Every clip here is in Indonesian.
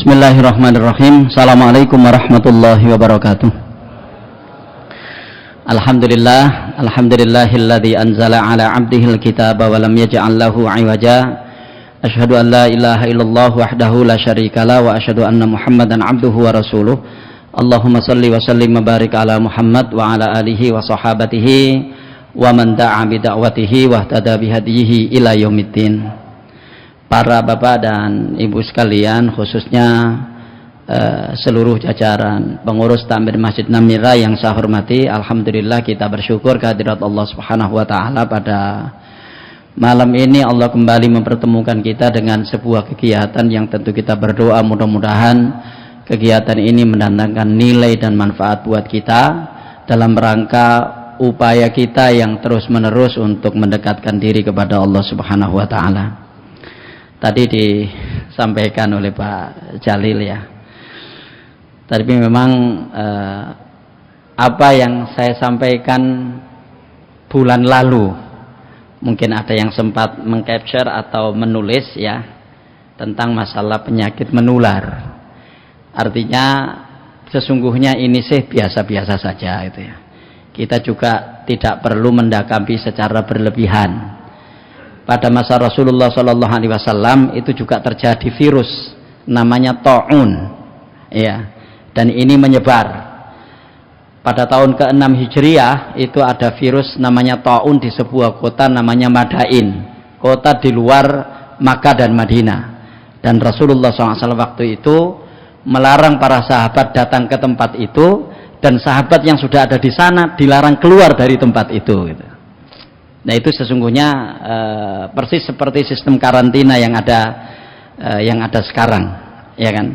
Bismillahirrahmanirrahim. Assalamualaikum warahmatullahi wabarakatuh. Alhamdulillahilladzi anzala ala 'abdihil kitaba wa lam yaj'al lahu 'iwaja. Asyhadu an la ilaha illallah wahdahu la syarikalah wa asyhadu anna Muhammadan 'abduhu wa rasuluh. Allahumma shalli wa sallim wa barik ala Muhammad wa ala alihi wa sahabatihi wa man da'a bi da'watihi wa ihtada bi hadihi ila yaumiddin. Para bapak dan ibu sekalian, khususnya seluruh jajaran pengurus takmir Masjid Namira yang saya hormati, alhamdulillah kita bersyukur kehadirat Allah Subhanahu wa taala pada malam ini Allah kembali mempertemukan kita dengan sebuah kegiatan yang tentu kita berdoa mudah-mudahan kegiatan ini mendatangkan nilai dan manfaat buat kita dalam rangka upaya kita yang terus-menerus untuk mendekatkan diri kepada Allah Subhanahu wa taala. Tadi disampaikan oleh Pak Jalil ya. Tapi memang apa yang saya sampaikan bulan lalu, mungkin ada yang sempat mengcapture atau menulis ya tentang masalah penyakit menular. Artinya sesungguhnya ini sih biasa-biasa saja itu ya. Kita juga tidak perlu mendakapi secara berlebihan. Pada masa Rasulullah Shallallahu Alaihi Wasallam itu juga terjadi virus namanya ta'un, ya, dan ini menyebar. Pada tahun ke-6 Hijriah itu ada virus namanya ta'un di sebuah kota namanya Madain, kota di luar Makkah dan Madinah. Dan Rasulullah SAW waktu itu melarang para sahabat datang ke tempat itu, dan sahabat yang sudah ada di sana dilarang keluar dari tempat itu. Gitu. Nah itu sesungguhnya persis seperti sistem karantina yang ada sekarang, ya kan?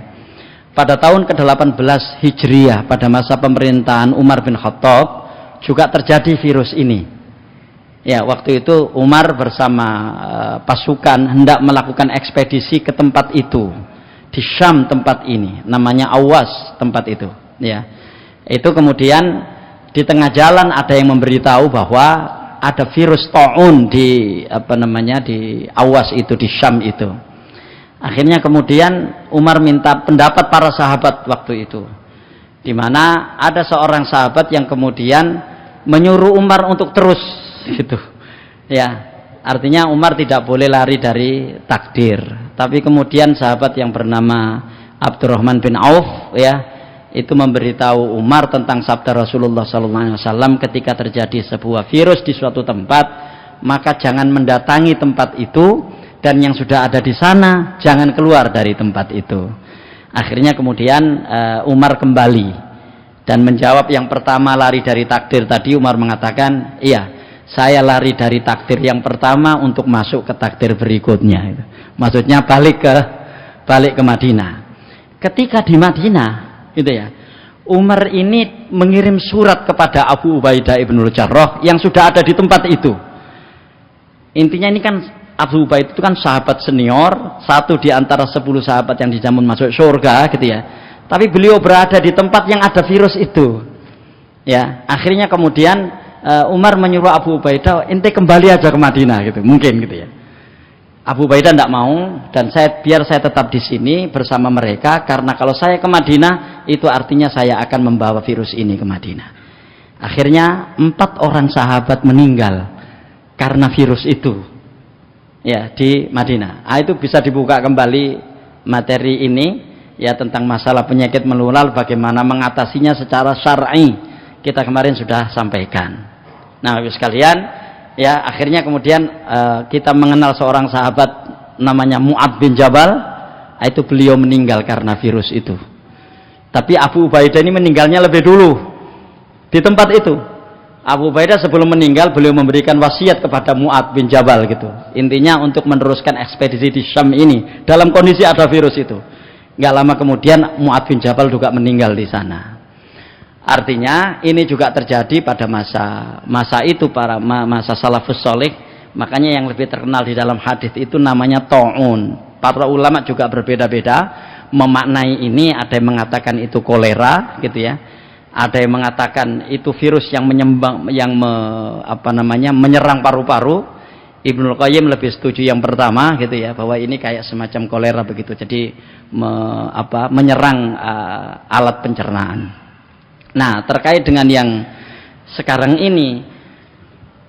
Pada tahun ke-18 Hijriah pada masa pemerintahan Umar bin Khattab juga terjadi virus ini. Ya, waktu itu Umar bersama pasukan hendak melakukan ekspedisi ke tempat itu di Syam, tempat ini namanya Awas tempat itu. Ya, itu kemudian di tengah jalan ada yang memberitahu bahwa ada virus ta'un di di Awas itu, di Syam itu. Akhirnya kemudian Umar minta pendapat para sahabat waktu itu, di mana ada seorang sahabat yang kemudian menyuruh Umar untuk terus gitu ya, artinya Umar tidak boleh lari dari takdir. Tapi kemudian sahabat yang bernama Abdurrahman bin Auf ya itu memberitahu Umar tentang sabda Rasulullah SAW, ketika terjadi sebuah virus di suatu tempat maka jangan mendatangi tempat itu, dan yang sudah ada di sana jangan keluar dari tempat itu. Akhirnya kemudian Umar kembali dan menjawab yang pertama lari dari takdir tadi. Umar mengatakan, iya, saya lari dari takdir yang pertama untuk masuk ke takdir berikutnya. Maksudnya balik ke Madinah. Ketika di Madinah gitu ya, Umar ini mengirim surat kepada Abu Ubaidah ibnul Jarrah yang sudah ada di tempat itu. Intinya ini kan Abu Ubaidah itu kan sahabat senior, satu di antara 10 sahabat yang dijamin masuk surga gitu ya. Tapi beliau berada di tempat yang ada virus itu. Ya, akhirnya kemudian Umar menyuruh Abu Ubaidah, ente kembali aja ke Madinah gitu, mungkin gitu ya. Abu Ubaidah tidak mau, dan biar saya tetap di sini bersama mereka, karena kalau saya ke Madinah itu artinya saya akan membawa virus ini ke Madinah. Akhirnya 4 orang sahabat meninggal karena virus itu ya di Madinah. Itu bisa dibuka kembali materi ini ya tentang masalah penyakit menular, bagaimana mengatasinya secara syar'i. Kita kemarin sudah sampaikan. Nah, Bapak sekalian, ya akhirnya kemudian kita mengenal seorang sahabat namanya Mu'ad bin Jabal. Itu beliau meninggal karena virus itu. Tapi Abu Ubaidah ini meninggalnya lebih dulu di tempat itu. Abu Ubaidah sebelum meninggal beliau memberikan wasiat kepada Mu'ad bin Jabal gitu. Intinya untuk meneruskan ekspedisi di Syam ini dalam kondisi ada virus itu. Nggak lama kemudian Mu'ad bin Jabal juga meninggal di sana. Artinya ini juga terjadi pada masa itu, masa salafus sholih. Makanya yang lebih terkenal di dalam hadis itu namanya ta'un. Para ulama juga berbeda-beda memaknai ini. Ada yang mengatakan itu kolera gitu ya, ada yang mengatakan itu virus yang menyerang paru-paru. Ibnul Qayyim lebih setuju yang pertama gitu ya, bahwa ini kayak semacam kolera begitu, jadi menyerang alat pencernaan. Nah, terkait dengan yang sekarang ini,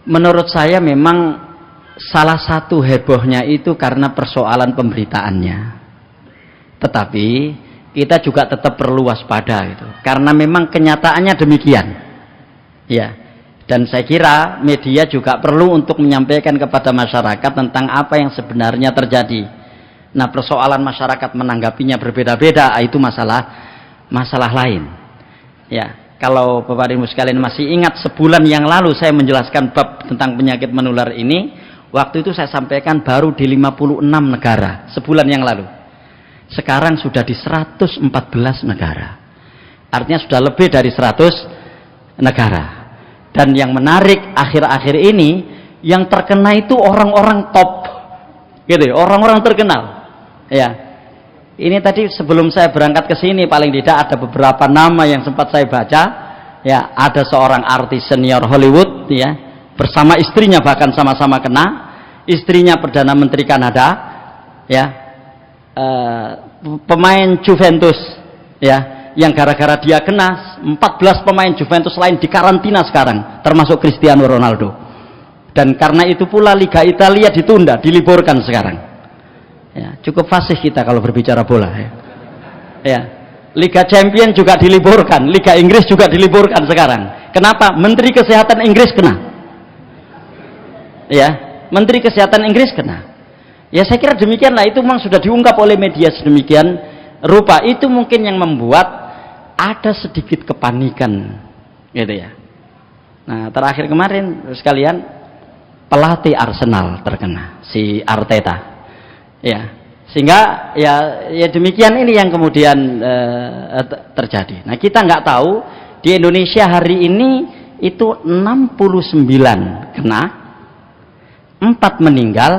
menurut saya memang salah satu hebohnya itu karena persoalan pemberitaannya. Tetapi kita juga tetap perlu waspada gitu, karena memang kenyataannya demikian. Ya. Dan saya kira media juga perlu untuk menyampaikan kepada masyarakat tentang apa yang sebenarnya terjadi. Nah, persoalan masyarakat menanggapinya berbeda-beda, itu masalah lain. Ya, kalau Bapak Ibu sekalian masih ingat, sebulan yang lalu saya menjelaskan bab tentang penyakit menular ini. Waktu itu saya sampaikan baru di 56 negara sebulan yang lalu. Sekarang sudah di 114 negara. Artinya sudah lebih dari 100 negara. Dan yang menarik akhir-akhir ini, yang terkena itu orang-orang top, gitu, orang-orang terkenal. Ya, ini tadi sebelum saya berangkat ke sini, paling tidak ada beberapa nama yang sempat saya baca. Ya, ada seorang artis senior Hollywood, ya, bersama istrinya bahkan sama-sama kena. Istrinya Perdana Menteri Kanada, ya, pemain Juventus, ya. Yang gara-gara dia kena, 14 pemain Juventus lain dikarantina sekarang, termasuk Cristiano Ronaldo. Dan karena itu pula Liga Italia ditunda, diliburkan sekarang. Ya, cukup fasih kita kalau berbicara bola. Ya. Liga Champions juga diliburkan, Liga Inggris juga diliburkan sekarang. Kenapa? Menteri Kesehatan Inggris kena. Ya, Menteri Kesehatan Inggris kena. Ya, saya kira demikianlah, itu memang sudah diungkap oleh media sedemikian rupa. Itu mungkin yang membuat ada sedikit kepanikan, gitu ya. Nah, terakhir kemarin sekalian, pelatih Arsenal terkena, si Arteta, ya, sehingga ya demikian ini yang kemudian terjadi. Nah, kita nggak tahu di Indonesia hari ini itu 69 kena, 4 meninggal,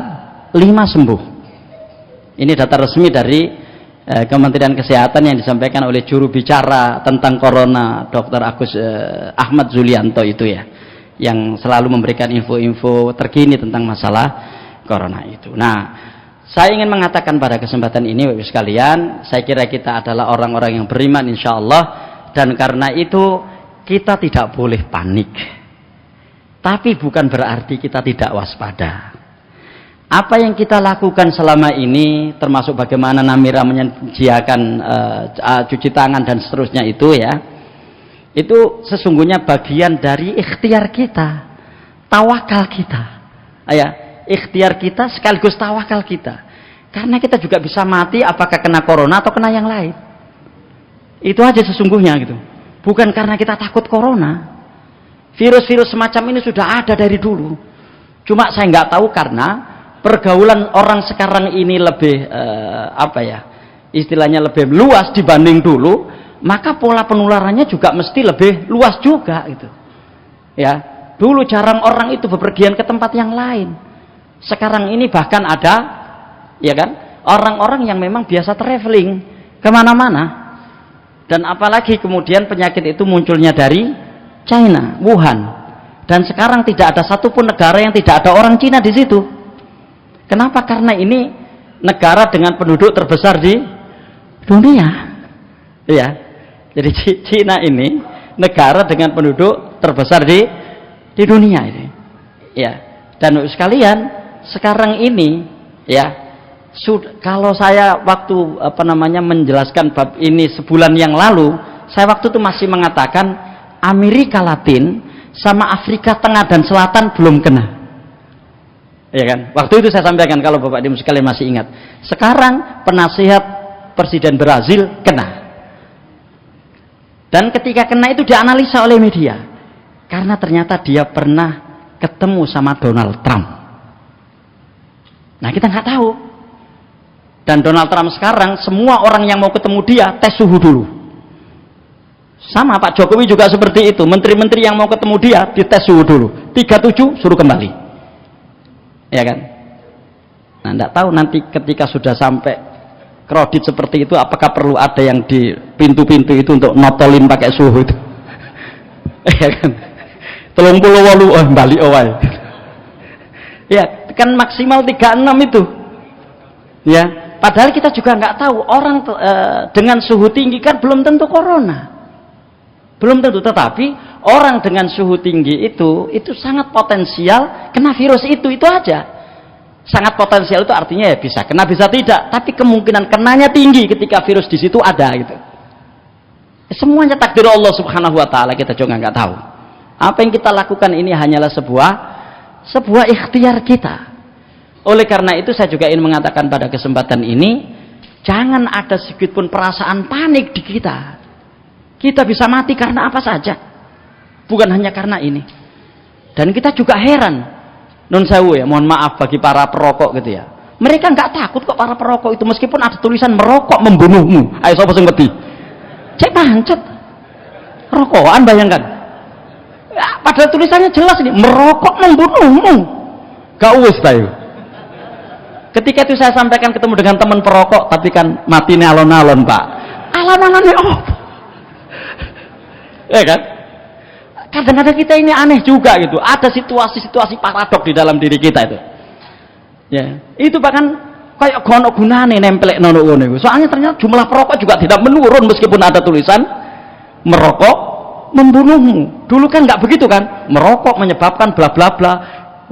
5 sembuh. Ini data resmi dari Kementerian Kesehatan yang disampaikan oleh juru bicara tentang corona, Dr. Agus Ahmad Zulianto itu ya, yang selalu memberikan info-info terkini tentang masalah corona itu. Nah, saya ingin mengatakan pada kesempatan ini Bapak sekalian, saya kira kita adalah orang-orang yang beriman insya Allah, dan karena itu kita tidak boleh panik. Tapi bukan berarti kita tidak waspada. Apa yang kita lakukan selama ini, termasuk bagaimana Namira menyediakan cuci tangan dan seterusnya itu ya, itu sesungguhnya bagian dari ikhtiar kita, tawakal kita, ya, ikhtiar kita sekaligus tawakal kita. Karena kita juga bisa mati apakah kena corona atau kena yang lain. Itu aja sesungguhnya gitu. Bukan karena kita takut corona. Virus-virus semacam ini sudah ada dari dulu. Cuma saya nggak tahu karena pergaulan orang sekarang ini lebih istilahnya lebih luas dibanding dulu, maka pola penularannya juga mesti lebih luas juga gitu. Ya, dulu jarang orang itu bepergian ke tempat yang lain. Sekarang ini bahkan ada, ya kan, orang-orang yang memang biasa traveling kemana-mana. Dan apalagi kemudian penyakit itu munculnya dari China, Wuhan. Dan sekarang tidak ada satupun negara yang tidak ada orang Cina di situ. Kenapa? Karena ini negara dengan penduduk terbesar di dunia. Ya. Jadi Cina ini negara dengan penduduk terbesar di dunia ini. Ya. Dan sekalian, sekarang ini ya, kalau saya waktu menjelaskan bab ini sebulan yang lalu, saya waktu itu masih mengatakan Amerika Latin sama Afrika Tengah dan Selatan belum kena. Ya kan? Waktu itu saya sampaikan, kalau Bapak Ibu sekalian masih ingat. Sekarang penasihat Presiden Brazil kena. Dan ketika kena itu dianalisa oleh media. Karena ternyata dia pernah ketemu sama Donald Trump. Nah, kita nggak tahu. Dan Donald Trump sekarang semua orang yang mau ketemu dia tes suhu dulu. Sama Pak Jokowi juga seperti itu. Menteri-menteri yang mau ketemu dia dites suhu dulu. 37 suruh kembali. Ya kan? Nah, enggak tahu nanti ketika sudah sampai kredit seperti itu, apakah perlu ada yang di pintu-pintu itu untuk notolin pakai suhu itu? Ya kan? 38 balik awal. Ya, kan maksimal 36 itu. Ya, padahal kita juga nggak tahu orang dengan suhu tinggi kan belum tentu corona. Belum tentu, tetapi orang dengan suhu tinggi itu sangat potensial kena virus itu aja. Sangat potensial itu artinya ya bisa kena bisa tidak, tapi kemungkinan kenanya tinggi ketika virus di situ ada gitu. Semuanya takdir Allah Subhanahu wa taala, kita juga nggak tahu. Apa yang kita lakukan ini hanyalah sebuah ikhtiar kita. Oleh karena itu saya juga ingin mengatakan pada kesempatan ini, jangan ada sedikit pun perasaan panik di kita. Kita bisa mati karena apa saja, bukan hanya karena ini. Dan kita juga heran, nun sewu ya, mohon maaf bagi para perokok gitu ya. Mereka nggak takut kok para perokok itu, meskipun ada tulisan merokok membunuhmu. Ayo sapa sing wedi? Cek pancet. Rokokan bayangkan. Ya, padahal tulisannya jelas ini, merokok membunuhmu. Gak wis ta yo. Ketika itu saya sampaikan ketemu dengan teman perokok, tapi kan matine alon-alon, Pak. Alon-alonnya apa? Ya kan? Kadang-kadang kita ini aneh juga gitu. Ada situasi-situasi paradok di dalam diri kita itu. Ya, itu bahkan kayak gono gunane nempelek nono ngono. Soalnya ternyata jumlah perokok juga tidak menurun meskipun ada tulisan merokok membunuhmu. Dulu kan nggak begitu kan? Merokok menyebabkan bla bla bla,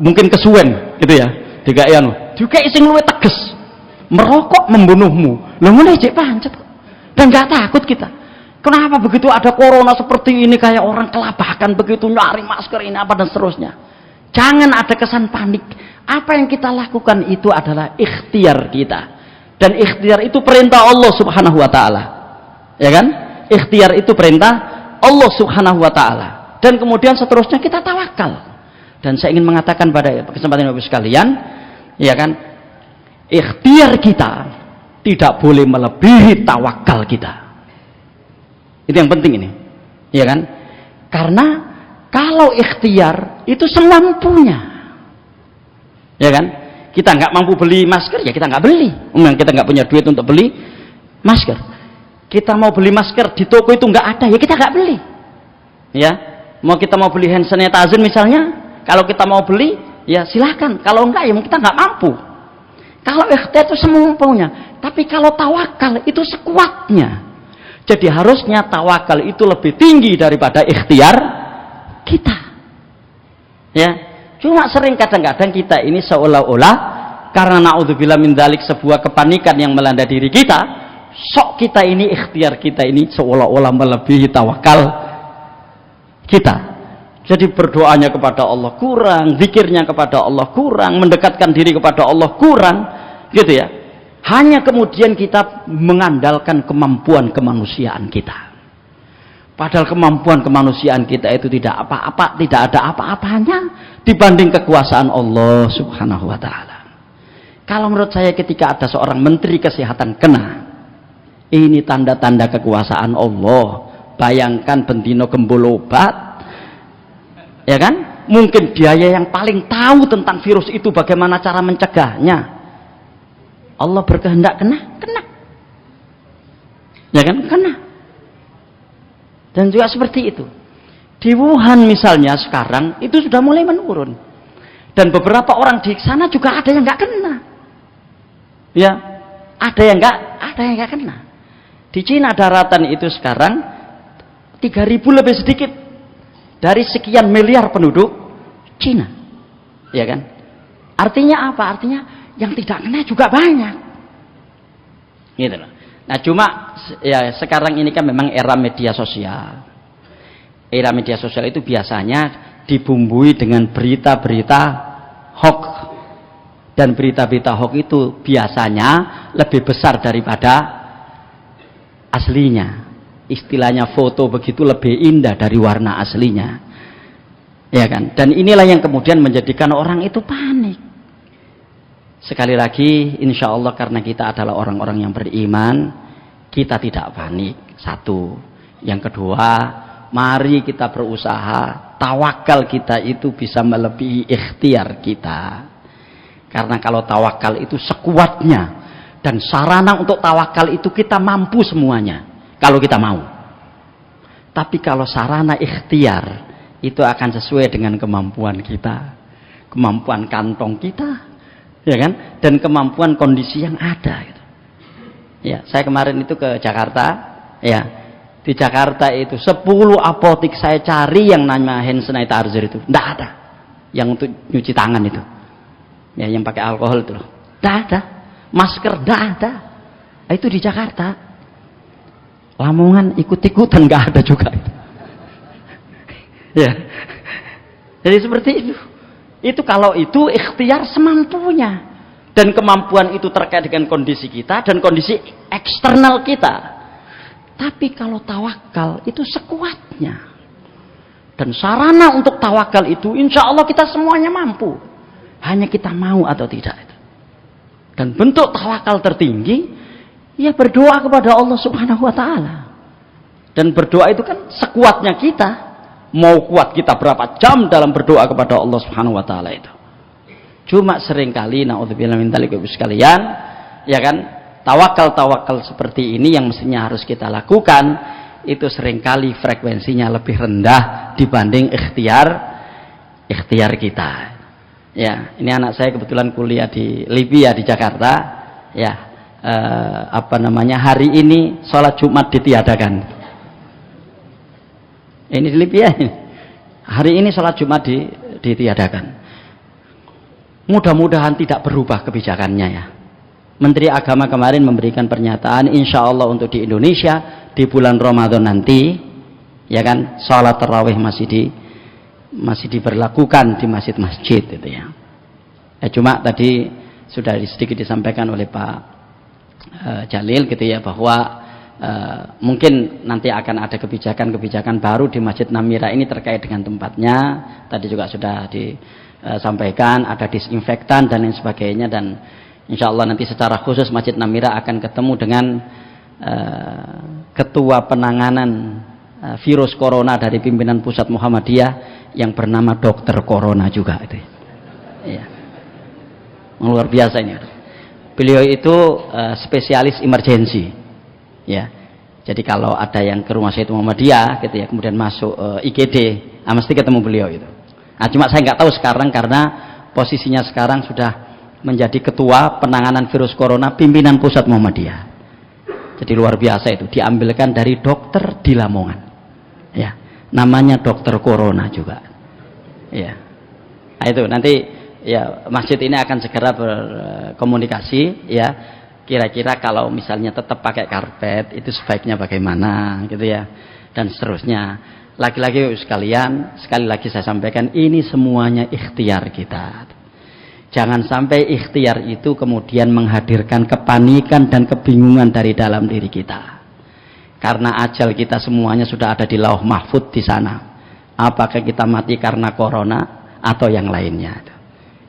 mungkin kesuwen gitu ya. Juga sing luwih tegas. Merokok membunuhmu. Lho ngene cek pancet. Dan nggak takut kita. Kenapa begitu ada corona seperti ini kayak orang kelabakan begitu nyari masker ini apa dan seterusnya. Jangan ada kesan panik. Apa yang kita lakukan itu adalah ikhtiar kita. Dan ikhtiar itu perintah Allah Subhanahu wa taala. Ya kan? Ikhtiar itu perintah Allah Subhanahu wa taala. Dan kemudian seterusnya kita tawakal. Dan saya ingin mengatakan pada kesempatan Bapak sekalian, ya kan, ikhtiar kita tidak boleh melebihi tawakal kita. Itu yang penting ini, ya kan? Karena kalau ikhtiar itu semampunya, ya kan? Kita nggak mampu beli masker, ya kita nggak beli. Memang kita nggak punya duit untuk beli masker. Kita mau beli masker di toko itu nggak ada, ya kita nggak beli. Ya, kita mau beli hand sanitizer misalnya. Kalau kita mau beli, ya silahkan. Kalau enggak, ya kita nggak mampu. Kalau ikhtiar itu semampunya. Tapi kalau tawakal itu sekuatnya. Jadi harusnya tawakal itu lebih tinggi daripada ikhtiar kita. Ya, cuma sering kadang-kadang kita ini seolah-olah karena naudzubillah min dzalik sebuah kepanikan yang melanda diri kita, sok kita ini ikhtiar kita ini seolah-olah melebihi tawakal kita. Jadi berdoanya kepada Allah kurang, zikirnya kepada Allah kurang, mendekatkan diri kepada Allah kurang, gitu ya. Hanya kemudian kita mengandalkan kemampuan kemanusiaan kita. Padahal kemampuan kemanusiaan kita itu tidak apa-apa, tidak ada apa-apanya dibanding kekuasaan Allah Subhanahu wa taala. Kalau menurut saya ketika ada seorang menteri kesehatan kena, ini tanda-tanda kekuasaan Allah. Bayangkan bendino gembul obat, ya kan? Mungkin biaya yang paling tahu tentang virus itu bagaimana cara mencegahnya. Allah berkehendak kena. Ya kan? Kena. Dan juga seperti itu. Di Wuhan misalnya sekarang itu sudah mulai menurun. Dan beberapa orang di sana juga ada yang nggak kena. Ya, ada yang nggak kena. Di Cina daratan itu sekarang 3.000 lebih sedikit dari sekian miliar penduduk Cina, ya kan? Artinya apa? Artinya yang tidak kena juga banyak, gitu loh. Nah cuma ya sekarang ini kan memang era media sosial. Era media sosial itu biasanya dibumbui dengan berita-berita hoax, dan berita-berita hoax itu biasanya lebih besar daripada aslinya. Istilahnya foto begitu lebih indah dari warna aslinya, ya kan? Dan inilah yang kemudian menjadikan orang itu panik. Sekali lagi, insya Allah karena kita adalah orang-orang yang beriman, kita tidak panik. Satu. Yang kedua, mari kita berusaha tawakal kita itu bisa melebihi ikhtiar kita. Karena kalau tawakal itu sekuatnya, dan sarana untuk tawakal itu kita mampu semuanya kalau kita mau. Tapi kalau sarana ikhtiar itu akan sesuai dengan kemampuan kita, kemampuan kantong kita, ya kan, dan kemampuan kondisi yang ada gitu. Ya, saya kemarin itu ke Jakarta, ya. Di Jakarta itu 10 apotek saya cari yang namanya hand sanitizer itu enggak ada. Yang untuk nyuci tangan itu. Ya, yang pakai alkohol itu loh. Enggak ada. Masker enggak ada. Itu di Jakarta. Lamongan ikut-ikutan enggak ada juga itu. Ya. Jadi seperti itu. Itu kalau itu ikhtiar semampunya. Dan kemampuan itu terkait dengan kondisi kita dan kondisi eksternal kita. Tapi kalau tawakal itu sekuatnya. Dan sarana untuk tawakal itu insya Allah kita semuanya mampu. Hanya kita mau atau tidak. Dan bentuk tawakal tertinggi, ya berdoa kepada Allah Subhanahu wa ta'ala. Dan berdoa itu kan sekuatnya kita. Mau kuat kita berapa jam dalam berdoa kepada Allah Subhanahu wa ta'ala itu. Cuma seringkali naudzubillah min dzalik sekalian, ya kan, tawakal seperti ini yang mestinya harus kita lakukan itu seringkali frekuensinya lebih rendah dibanding ikhtiar kita. Ya, ini anak saya kebetulan kuliah di Libya di Jakarta. Ya, hari ini sholat Jumat ditiadakan. Ini di Libya. Hari ini sholat Jumat ditiadakan. Mudah-mudahan tidak berubah kebijakannya ya. Menteri Agama kemarin memberikan pernyataan insya Allah untuk di Indonesia di bulan Ramadan nanti, ya kan, sholat tarawih masih diberlakukan di masjid-masjid itu ya. Cuma tadi sudah sedikit disampaikan oleh Pak Jalil gitu ya, bahwa mungkin nanti akan ada kebijakan-kebijakan baru di Masjid Namira ini terkait dengan tempatnya. Tadi juga sudah disampaikan ada disinfektan dan lain sebagainya, dan insya Allah nanti secara khusus Masjid Namira akan ketemu dengan ketua penanganan virus corona dari pimpinan pusat Muhammadiyah yang bernama Dokter Corona juga itu. Ya. Luar biasa ini. Beliau itu spesialis emergensi. Ya. Jadi kalau ada yang ke rumah sakit Muhammadiyah gitu ya, kemudian masuk IGD, mesti ketemu beliau itu. Nah, cuma saya nggak tahu sekarang karena posisinya sekarang sudah menjadi ketua penanganan virus corona pimpinan pusat Muhammadiyah. Jadi luar biasa itu, diambilkan dari dokter di Lamongan. Ya, namanya Dokter Corona juga. Ya. Nah, itu nanti ya masjid ini akan segera berkomunikasi ya. Kira-kira kalau misalnya tetap pakai karpet itu sebaiknya bagaimana gitu ya. Dan seterusnya. Lagi-lagi sekalian, sekali lagi saya sampaikan, ini semuanya ikhtiar kita. Jangan sampai ikhtiar itu kemudian menghadirkan kepanikan dan kebingungan dari dalam diri kita. Karena ajal kita semuanya sudah ada di lauh mahfud di sana. Apakah kita mati karena corona atau yang lainnya.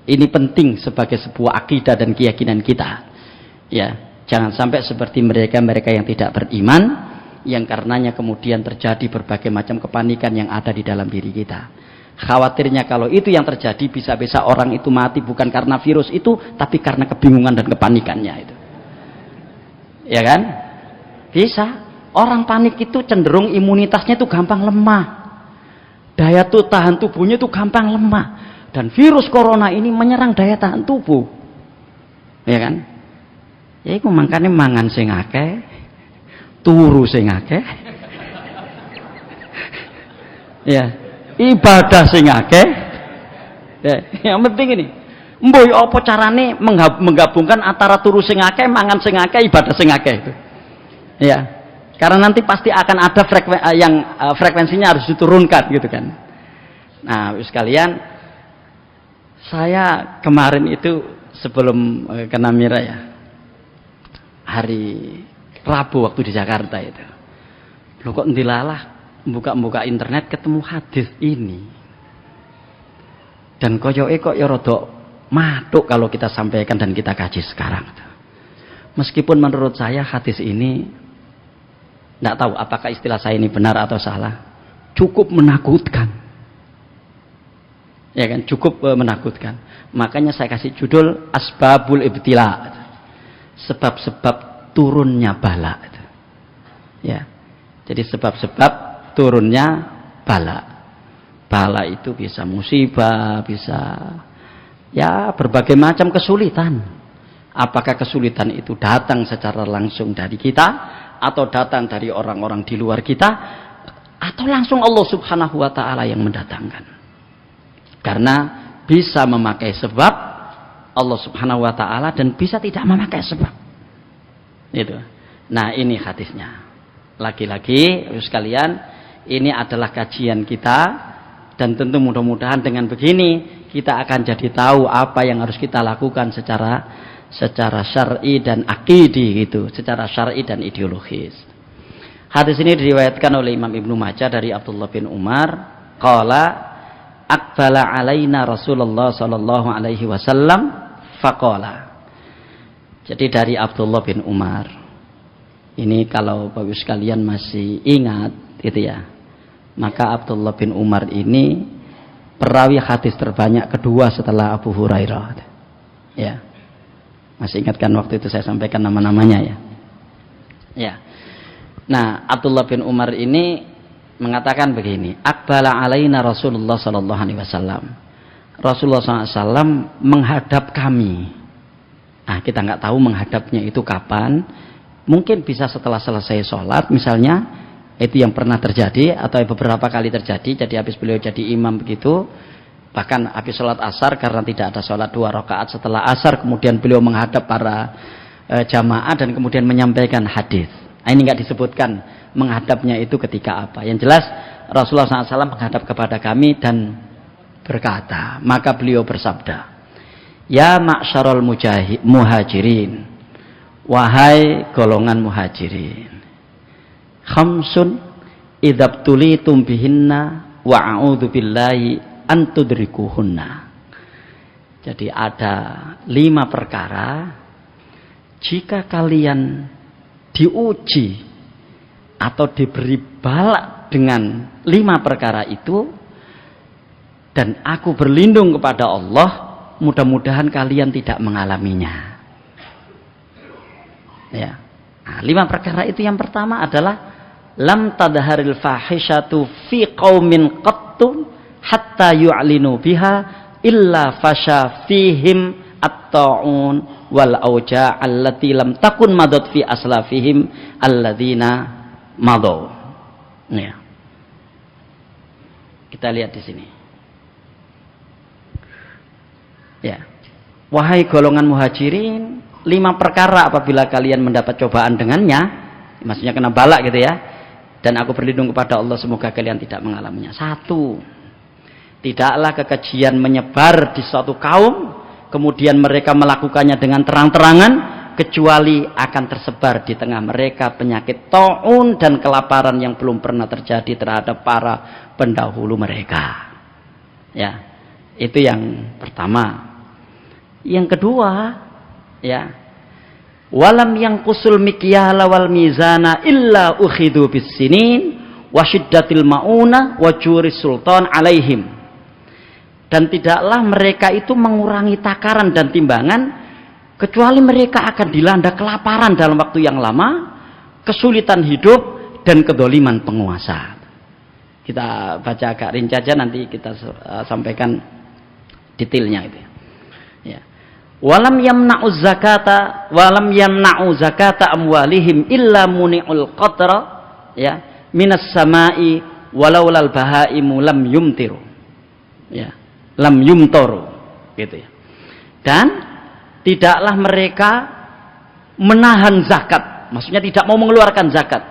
Ini penting sebagai sebuah akidah dan keyakinan kita. Ya, jangan sampai seperti mereka yang tidak beriman, yang karenanya kemudian terjadi berbagai macam kepanikan yang ada di dalam diri kita. Khawatirnya kalau itu yang terjadi, bisa-bisa orang itu mati bukan karena virus itu, tapi karena kebingungan dan kepanikannya itu. Ya kan? Bisa. Orang panik itu cenderung imunitasnya itu gampang lemah. Daya tahan tubuhnya itu gampang lemah. Dan virus corona ini menyerang daya tahan tubuh. Ya kan? Ya itu makanya mangan sing akeh, turu sing akeh. Ya, ibadah sing akeh. Ya, yang penting ini, mboy apa carane menggabungkan antara turu sing akeh, mangan sing akeh, ibadah sing akeh itu. Ya. Karena nanti pasti akan ada frekuensinya harus diturunkan gitu kan. Nah, sekalian, saya kemarin itu sebelum ke Namira ya, hari Rabu waktu di Jakarta itu, lo kok ndilalah buka internet ketemu hadis ini, dan koyoke kok ya rada matuk kalau kita sampaikan dan kita kaji sekarang. Meskipun menurut saya hadis ini, tidak tahu apakah istilah saya ini benar atau salah, cukup menakutkan, ya kan, cukup menakutkan. Makanya saya kasih judul Asbabul Ibtila, sebab-sebab turunnya bala. Ya, jadi sebab-sebab turunnya bala. Bala itu bisa musibah, bisa ya berbagai macam kesulitan. Apakah kesulitan itu datang secara langsung dari kita, atau datang dari orang-orang di luar kita, atau langsung Allah Subhanahu wa Ta'ala yang mendatangkan. Karena bisa memakai sebab Allah Subhanahu wa Ta'ala, dan bisa tidak memakai sebab. Itu. Nah, ini hadisnya. Lagi-lagi sekalian, ini adalah kajian kita, dan tentu mudah-mudahan dengan begini kita akan jadi tahu apa yang harus kita lakukan secara syar'i dan akidi gitu, secara syar'i dan ideologis. Hadis ini diriwayatkan oleh Imam Ibnu Majah dari Abdullah bin Umar, qala aqbala alaina Rasulullah sallallahu alaihi wasallam faqala. Jadi dari Abdullah bin Umar. Ini kalau Bapak sekalian masih ingat gitu ya. Maka Abdullah bin Umar ini perawi hadis terbanyak kedua setelah Abu Hurairah. Ya. Masih ingat kan waktu itu saya sampaikan nama-namanya ya. Ya. Nah, Abdullah bin Umar ini mengatakan begini, aqbala alaina Rasulullah sallallahu alaihi wasallam. Rasulullah SAW menghadap kami. Nah, kita nggak tahu menghadapnya itu kapan. Mungkin bisa setelah selesai sholat misalnya, itu yang pernah terjadi atau beberapa kali terjadi. Jadi habis beliau jadi imam begitu, bahkan habis sholat asar, karena tidak ada sholat 2 rakaat setelah asar, kemudian beliau menghadap para jamaah dan kemudian menyampaikan hadis. Nah, ini nggak disebutkan menghadapnya itu ketika apa. Yang jelas Rasulullah SAW menghadap kepada kami dan berkata, maka beliau bersabda, ya ma'syarul muhajirin, wahai golongan muhajirin, khamsun idzabtulitum bihinna wa a'udzu billahi an tudrikuhunna. Jadi ada 5 perkara, jika kalian diuji atau diberi balak dengan 5 perkara itu, dan aku berlindung kepada Allah, mudah-mudahan kalian tidak mengalaminya. Ya. Nah, 5 perkara itu yang pertama adalah lam tadharil fahishatu fi qaumin qattun hatta yu'linu biha illa fasha fihim at-ta'un wal auja' allati lam takun madat fi aslafihim alladzina madaw. Ya. Kita lihat di sini. Ya. Wahai golongan muhajirin, 5 perkara apabila kalian mendapat cobaan dengannya, maksudnya kena balak gitu ya, dan aku berlindung kepada Allah semoga kalian tidak mengalaminya. 1, tidaklah kekejian menyebar di suatu kaum, kemudian mereka melakukannya dengan terang-terangan, kecuali akan tersebar di tengah mereka penyakit taun dan kelaparan yang belum pernah terjadi terhadap para pendahulu mereka. Ya, itu yang pertama. Yang kedua, ya, walam yang kusul mikyala wal mizana illa ukhidu bis sinin wa syiddatil mauna wa juris sultan alaihim. Dan tidaklah mereka itu mengurangi takaran dan timbangan, kecuali mereka akan dilanda kelaparan dalam waktu yang lama, kesulitan hidup, dan kedoliman penguasa. Kita baca agak rinci aja, nanti kita sampaikan detailnya itu. Ya. Walam yamna'u zakata amwalihim illa muni'ul qatra, ya, minas sama'i walaulal bahaimu lam yumtiru. Ya, lam yumtoru gitu ya. Dan tidaklah mereka menahan zakat, maksudnya tidak mau mengeluarkan zakat,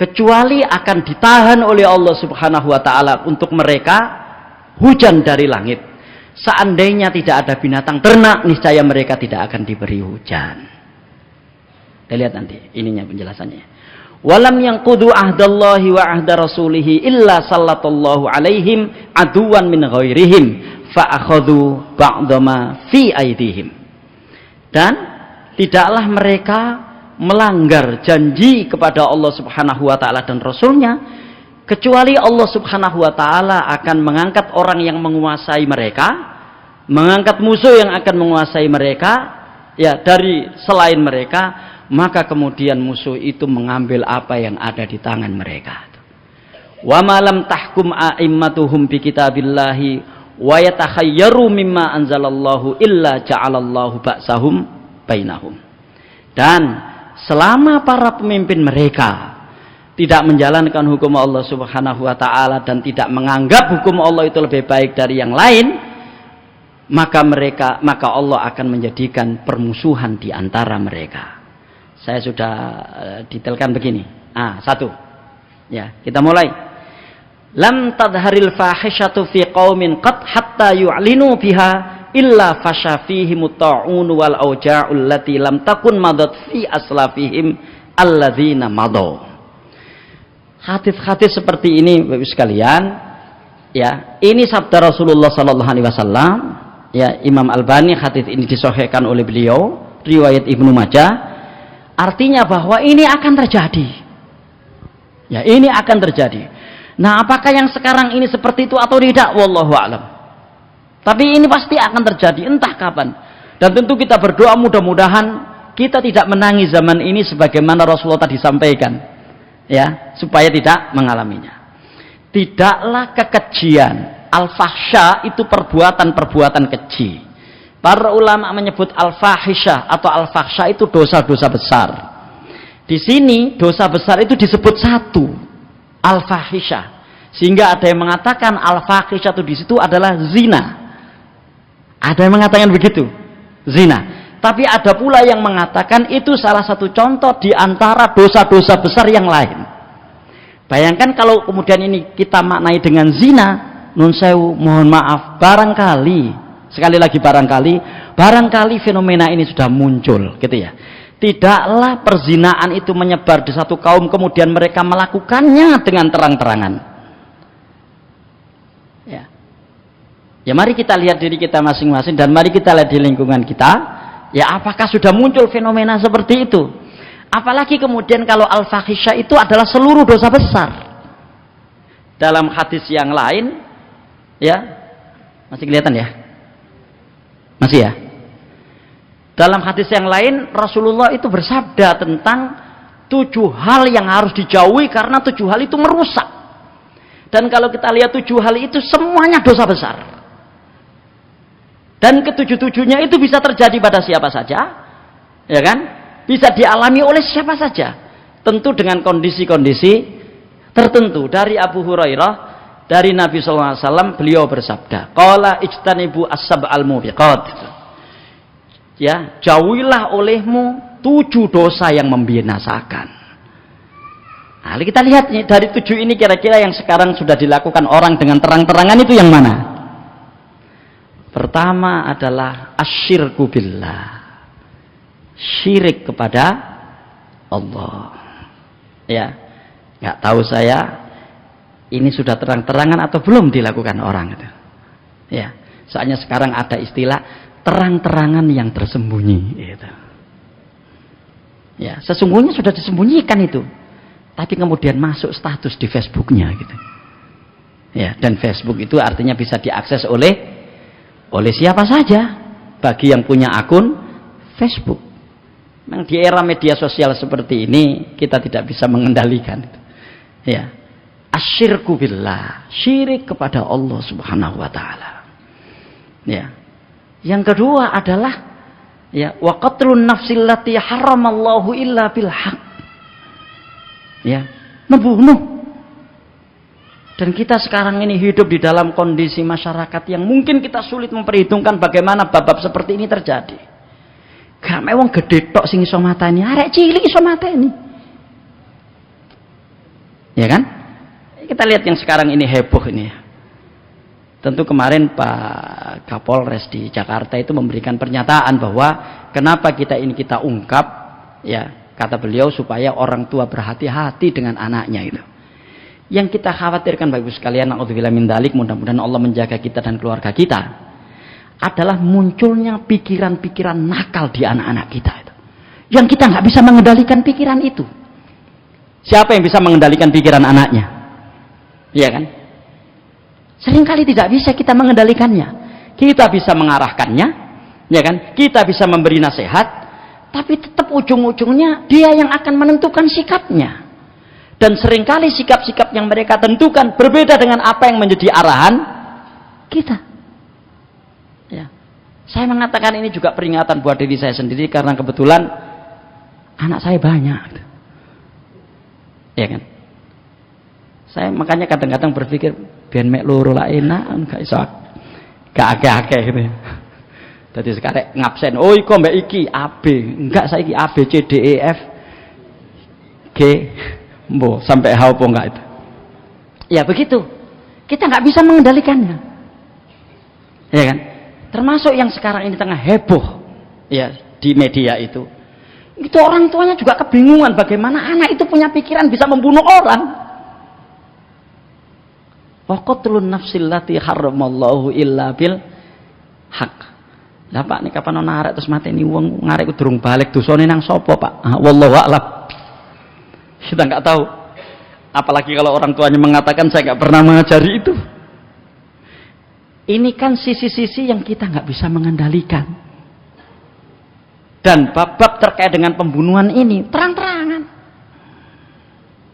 kecuali akan ditahan oleh Allah Subhanahu wa Ta'ala untuk mereka hujan dari langit. Seandainya tidak ada binatang ternak, niscaya mereka tidak akan diberi hujan. Kita lihat nanti ininya penjelasannya. Walam yanqudu ahdallahi wa ahda rasulihi illa sallallahu alaihim aduwan min ghairihim fa akhadhu ba'dama fi aidihim. Dan tidaklah mereka melanggar janji kepada Allah Subhanahu wa Ta'ala dan Rasulnya, kecuali Allah Subhanahu wa Ta'ala akan mengangkat orang yang menguasai mereka, mengangkat musuh yang akan menguasai mereka, ya, dari selain mereka, maka kemudian musuh itu mengambil apa yang ada di tangan mereka. Wa malam tahkum a'immatuhum bi kitabillahi wa yatakhayyaru mimma anzalallahu illa ja'alallahu ba'sahum bainahum. Dan selama para pemimpin mereka tidak menjalankan hukum Allah Subhanahu wa taala dan tidak menganggap hukum Allah itu lebih baik dari yang lain, maka Allah akan menjadikan permusuhan di antara mereka. Saya sudah detailkan begini. Satu. Ya, kita mulai. Lam tadharil fahishatu fi qaumin qad hatta yu'linu biha illa fasha fihim ta'un wal auja'ul lati lam takun madat fi aslafihim alladzina madaw. Hadis-hadis seperti ini Bapak sekalian, ya, ini sabda Rasulullah sallallahu alaihi wasallam, ya, Imam Albani hadis ini disahihkan oleh beliau, riwayat Ibnu Majah, artinya bahwa ini akan terjadi. Ya, ini akan terjadi. Nah, apakah yang sekarang ini seperti itu atau tidak? Wallahu a'lam. Tapi ini pasti akan terjadi, entah kapan. Dan tentu kita berdoa mudah-mudahan kita tidak menangi zaman ini sebagaimana Rasulullah tadi sampaikan. Ya, supaya tidak mengalaminya. Tidaklah kekejian, al-fahsya itu perbuatan-perbuatan keji. Para ulama menyebut al-fahisyah atau al-fahsya itu dosa-dosa besar. Di sini dosa besar itu disebut satu, al-fahisyah. Sehingga ada yang mengatakan al-fahisyah itu di situ adalah zina. Ada yang mengatakan begitu, zina. Tapi ada pula yang mengatakan itu salah satu contoh di antara dosa-dosa besar yang lain. Bayangkan kalau kemudian ini kita maknai dengan zina, nun sewu, mohon maaf, barangkali, sekali lagi barangkali fenomena ini sudah muncul, gitu ya. Tidaklah perzinaan itu menyebar di satu kaum kemudian mereka melakukannya dengan terang-terangan. Ya. Ya, mari kita lihat diri kita masing-masing dan mari kita lihat di lingkungan kita. Ya, apakah sudah muncul fenomena seperti itu? Apalagi kemudian kalau al-fahisyah itu adalah seluruh dosa besar. Dalam hadis yang lain, ya, masih kelihatan ya? Masih ya? Dalam hadis yang lain, Rasulullah itu bersabda tentang 7 hal yang harus dijauhi karena 7 hal itu merusak. Dan kalau kita lihat 7 hal itu semuanya dosa besar. Dan ketujuh-tujuhnya itu bisa terjadi pada siapa saja, ya kan? Bisa dialami oleh siapa saja, tentu dengan kondisi-kondisi tertentu. Dari Abu Hurairah, dari Nabi SAW, beliau bersabda, qala ijtanibu as-sab'al mubiqat. Ya, jauhilah olehmu 7 dosa yang membinasakan. Nah, kita lihat nih, dari 7 ini kira-kira yang sekarang sudah dilakukan orang dengan terang-terangan itu yang mana? Pertama adalah asyirku billah, syirik kepada Allah. Ya, nggak tahu saya ini sudah terang-terangan atau belum dilakukan orang itu. Ya, soalnya sekarang ada istilah terang-terangan yang tersembunyi. Gitu. Ya, sesungguhnya sudah disembunyikan itu, tapi kemudian masuk status di Facebooknya gitu. Ya, dan Facebook itu artinya bisa diakses oleh siapa saja bagi yang punya akun Facebook. Memang di era media sosial seperti ini kita tidak bisa mengendalikan. Ya, asyirku billah, syirik kepada Allah Subhanahu wa taala. Ya. Yang kedua adalah ya, wa qatlun nafsil lati haramallahu illa bil haq. Ya, membunuh. Dan kita sekarang ini hidup di dalam kondisi masyarakat yang mungkin kita sulit memperhitungkan bagaimana bab-bab seperti ini terjadi. Gak mewong gede tok sing iso mateni, arek cilik iso mateni. Ya kan? Kita lihat yang sekarang ini heboh ini. Tentu kemarin Pak Kapolres di Jakarta itu memberikan pernyataan bahwa kenapa kita ungkap, ya, kata beliau supaya orang tua berhati-hati dengan anaknya itu. Yang kita khawatirkan Bapak Ibu sekalian, naudzubillah min dzalik, mudah-mudahan Allah menjaga kita dan keluarga kita, adalah munculnya pikiran-pikiran nakal di anak-anak kita itu. Yang kita nggak bisa mengendalikan pikiran itu. Siapa yang bisa mengendalikan pikiran anaknya? Iya kan? Seringkali tidak bisa kita mengendalikannya. Kita bisa mengarahkannya, ya kan? Kita bisa memberi nasihat, tapi tetap ujung-ujungnya dia yang akan menentukan sikapnya. Dan seringkali sikap-sikap yang mereka tentukan berbeda dengan apa yang menjadi arahan kita. Ya. Saya mengatakan ini juga peringatan buat diri saya sendiri karena kebetulan anak saya banyak. Ya kan? Saya makanya kadang-kadang berpikir biar mek loro lah enak, gak iso gak akeh-akeh gitu ya. Jadi sekarang ngabsen, oh iko mbak iki AB, enggak saya iki A B C D E F G, mbo sampai H apa enggak itu? Ya begitu, kita nggak bisa mengendalikannya, ya kan? Termasuk yang sekarang ini tengah heboh, ya di media itu orang tuanya juga kebingungan bagaimana anak itu punya pikiran bisa membunuh orang. Wa qatlun nafsil lati haramallahu illa bil haq. Lah Pak nek kapan ana arek terus mateni wong ngarek ku durung balik dosane nang sapa Pak? Wallahu a'lam. Kita nggak tahu. Apalagi kalau orang tuanya mengatakan saya nggak pernah mengajari itu. Ini kan sisi-sisi yang kita nggak bisa mengendalikan. Dan bab-bab terkait dengan pembunuhan ini terang-terangan.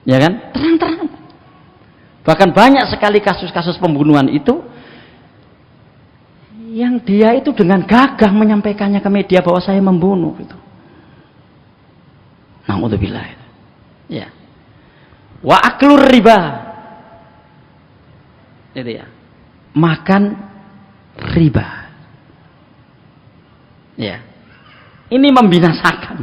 Ya kan? Terang-terangan. Bahkan banyak sekali kasus-kasus pembunuhan itu yang dia itu dengan gagah menyampaikannya ke media bahwa saya membunuh gitu. Na'udzubillah. Ya. Wa aklur riba. Itu ya. Makan riba. Ya. Ini membinasakan.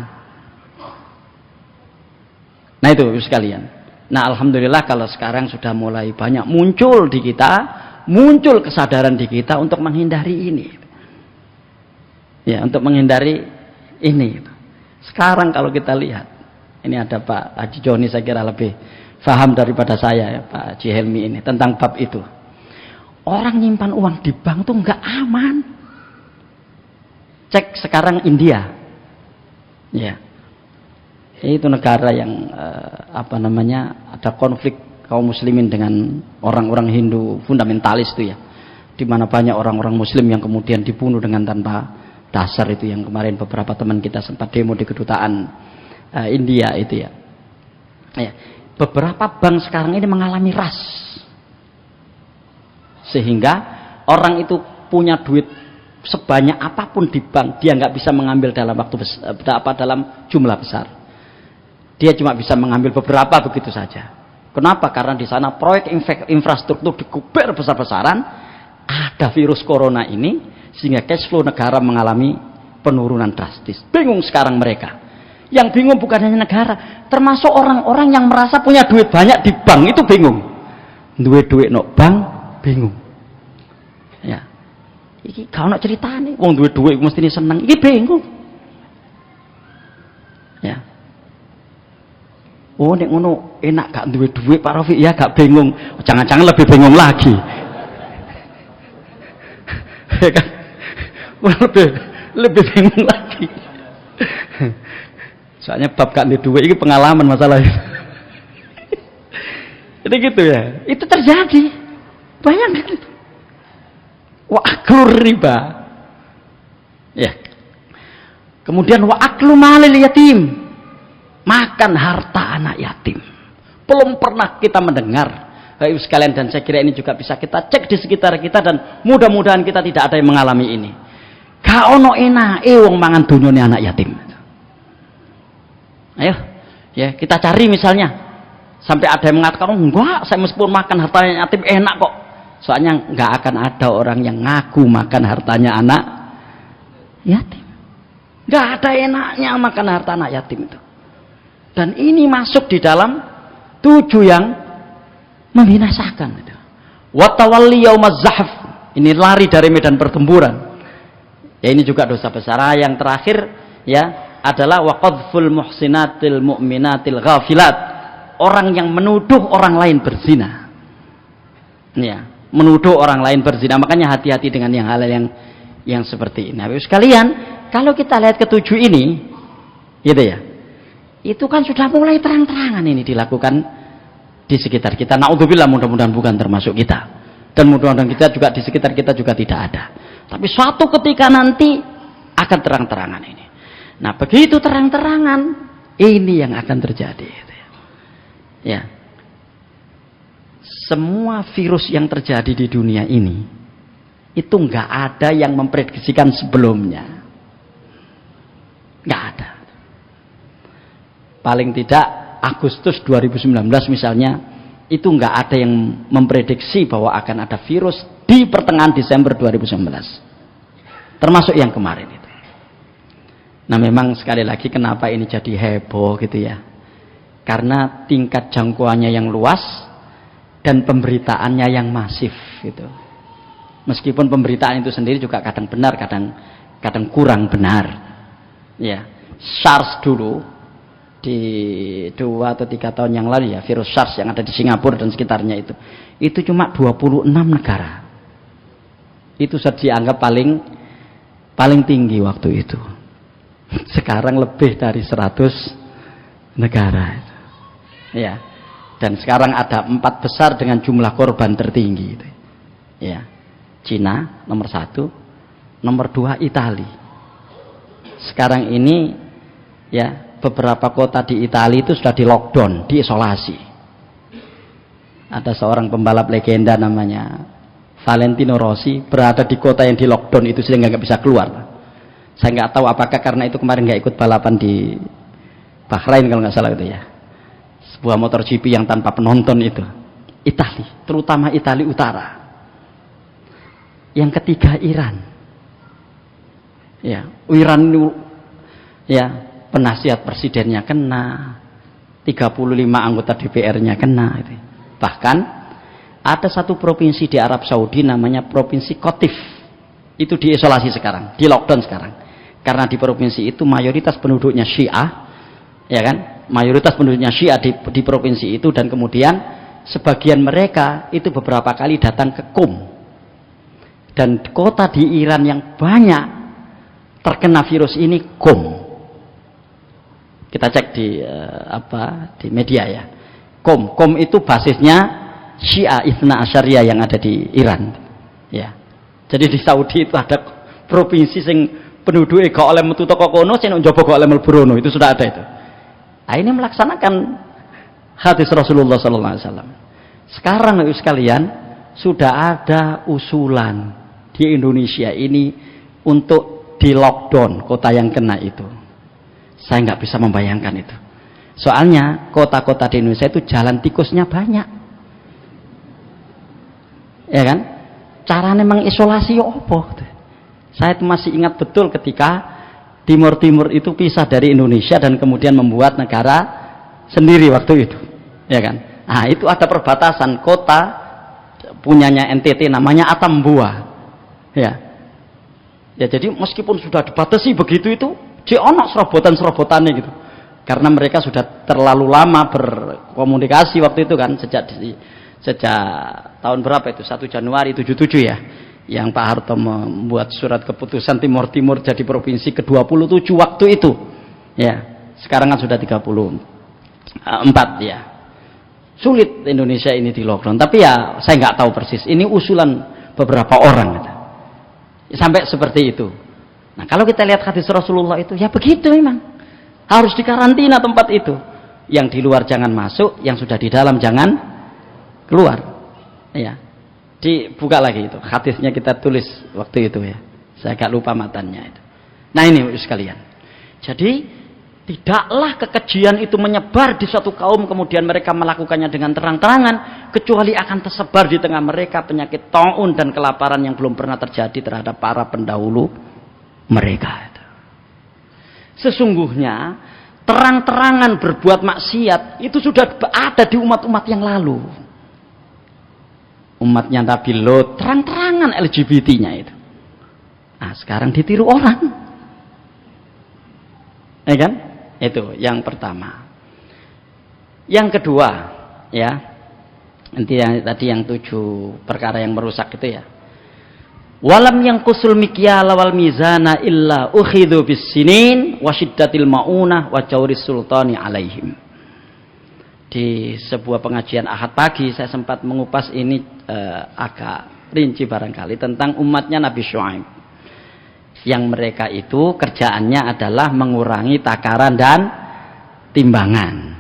Nah itu sekalian. Nah alhamdulillah kalau sekarang sudah mulai banyak muncul di kita, muncul kesadaran di kita untuk menghindari ini. Ya, untuk menghindari ini. Sekarang kalau kita lihat, ini ada Pak Haji Joni saya kira lebih paham daripada saya ya, Pak Haji Helmi ini tentang bab itu. Orang nyimpan uang di bank tuh nggak aman. Cek sekarang India, ya, itu negara yang apa namanya ada konflik kaum muslimin dengan orang-orang Hindu fundamentalis itu ya, di mana banyak orang-orang Muslim yang kemudian dibunuh dengan tanpa dasar itu yang kemarin beberapa teman kita sempat demo di kedutaan India itu ya. Ya, beberapa bank sekarang ini mengalami ras, sehingga orang itu punya duit sebanyak apapun di bank dia nggak bisa mengambil dalam waktu dalam jumlah besar, dia cuma bisa mengambil beberapa begitu saja. Kenapa? Karena di sana proyek infrastruktur dikuber besar-besaran, ada virus corona ini sehingga cash flow negara mengalami penurunan drastis. Bingung sekarang mereka. Yang bingung bukan hanya negara, termasuk orang-orang yang merasa punya duit banyak di bank itu bingung. Duit no bank bingung. Ya. Iki gak ono ceritane, wong duwe-duwe mesti seneng. Iki bingung. Ya. Oh nek ngono enak gak duwe-duwe Pak Rafiq ya gak bingung. Jangan-jangan lebih bingung lagi. Ya kan? Lebih bingung lagi. Soalnya bab gak duwe iki pengalaman masalah itu. Jadi gitu ya. Itu terjadi. Bayangkan itu. Wa aklur riba. Ya. Kemudian wa aklu malil yatim. Makan harta anak yatim. Belum pernah kita mendengar. Baik sekalian, dan saya kira ini juga bisa kita cek di sekitar kita dan mudah-mudahan kita tidak ada yang mengalami ini. Ka ono enake wong mangan donyane anak yatim. Ayo, ya kita cari misalnya. Sampai ada yang mengatakan, enggak, saya meskipun makan harta yatim enak kok. Soalnya nggak akan ada orang yang ngaku makan hartanya anak yatim. Nggak ada enaknya makan harta anak yatim itu. Dan ini masuk di dalam 7 yang membinasakan. Watawalli yaumaz zahf. Ini lari dari medan pertempuran. Ya ini juga dosa besar. Yang terakhir ya adalah waqadful muhsinatil mu'minatil ghafilat. Orang yang menuduh orang lain berzina. Ya. Menuduh orang lain berzina, makanya hati-hati dengan yang halal yang seperti ini. Nah, sekalian, kalau kita lihat ke-7 ini, gitu ya, itu kan sudah mulai terang-terangan ini dilakukan di sekitar kita. Na'udzubillah, mudah-mudahan bukan termasuk kita, dan mudah-mudahan kita juga di sekitar kita juga tidak ada. Tapi suatu ketika nanti akan terang-terangan ini. Nah, begitu terang-terangan, ini yang akan terjadi. Gitu ya. Ya. Semua virus yang terjadi di dunia ini Itu nggak ada yang memprediksikan sebelumnya. Nggak ada. Paling tidak Agustus 2019 misalnya, itu nggak ada yang memprediksi bahwa akan ada virus di pertengahan Desember 2019. Termasuk yang kemarin itu. Nah memang sekali lagi kenapa ini jadi heboh gitu ya. Karena tingkat jangkauannya yang luas dan pemberitaannya yang masif gitu. Meskipun pemberitaan itu sendiri juga kadang benar, kadang kurang benar. Ya, SARS dulu di 2 atau 3 tahun yang lalu ya, virus SARS yang ada di Singapura dan sekitarnya itu cuma 26 negara. Itu sudah dianggap paling tinggi waktu itu. Sekarang lebih dari 100 negara. Ya. Dan sekarang ada 4 besar dengan jumlah korban tertinggi itu. Ya. Cina nomor 1, nomor 2 Italia. Sekarang ini ya beberapa kota di Italia itu sudah di lockdown, diisolasi. Ada seorang pembalap legenda namanya Valentino Rossi berada di kota yang di lockdown itu sehingga nggak bisa keluar. Saya nggak tahu apakah karena itu kemarin nggak ikut balapan di Bahrain kalau nggak salah itu ya. Sebuah motor GP yang tanpa penonton itu. Italia, terutama Italia Utara. Yang ketiga Iran. Ya, Iran ya penasihat presidennya kena, 35 anggota DPR-nya kena itu. Bahkan ada satu provinsi di Arab Saudi namanya provinsi Qatif. Itu diisolasi sekarang, di lockdown sekarang. Karena di provinsi itu mayoritas penduduknya Syiah, ya kan? Mayoritas penduduknya Syiah di provinsi itu, dan kemudian sebagian mereka itu beberapa kali datang ke Qom. Dan kota di Iran yang banyak terkena virus ini Qom. Kita cek di media ya. Qom itu basisnya Syiah Itsna Asyariyah yang ada di Iran. Ya. Jadi di Saudi itu ada provinsi sing penduduknya gak oleh metu toko kono, sing njaba gak oleh mlebu rono, itu sudah ada itu. Nah, ini melaksanakan hadis Rasulullah sallallahu alaihi wasallam. Sekarang Ibu sekalian, sudah ada usulan di Indonesia ini untuk di lockdown kota yang kena itu. Saya nggak bisa membayangkan itu. Soalnya kota-kota di Indonesia itu jalan tikusnya banyak, ya kan? Caranya mengisolasi apa? Saya masih ingat betul ketika Timur Timur itu pisah dari Indonesia dan kemudian membuat negara sendiri waktu itu, ya kan? Nah itu ada perbatasan kota punyanya NTT namanya Atambua. Ya, jadi meskipun sudah dibatasi begitu itu, ono serobotan-serobotannya gitu. Karena mereka sudah terlalu lama berkomunikasi waktu itu kan, sejak tahun berapa itu, 1 Januari 77 ya, yang Pak Harto membuat surat keputusan Timur Timur jadi provinsi ke-27 waktu itu. Ya, sekarang kan sudah 34 ya. Sulit Indonesia ini di lockdown, tapi ya saya nggak tahu persis. Ini usulan beberapa orang gitu. Sampai seperti itu. Nah kalau kita lihat hadis Rasulullah itu ya begitu memang, harus dikarantina tempat itu. Yang di luar jangan masuk, yang sudah di dalam jangan keluar. Ya, dibuka lagi itu hadisnya, kita tulis waktu itu ya. Saya agak lupa matanya itu. Nah ini sekalian. Jadi tidaklah kekejian itu menyebar di suatu kaum kemudian mereka melakukannya dengan terang-terangan, kecuali akan tersebar di tengah mereka penyakit taun dan kelaparan yang belum pernah terjadi terhadap para pendahulu mereka. Sesungguhnya terang-terangan berbuat maksiat itu sudah ada di umat-umat yang lalu. Umatnya Nabi Lot terang-terangan LGBT-nya itu. Nah sekarang ditiru orang, ya kan? Itu yang pertama. Yang kedua, ya, nanti tadi yang 7 perkara yang merusak itu ya. Walam yang kusul mikyala wal mizana illa ukhidhu bis sinin wa syiddatil maunah wa jawris sultani alaihim. Di sebuah pengajian Ahad pagi saya sempat mengupas ini agak rinci barangkali tentang umatnya Nabi Syuaib. Yang mereka itu kerjaannya adalah mengurangi takaran dan timbangan.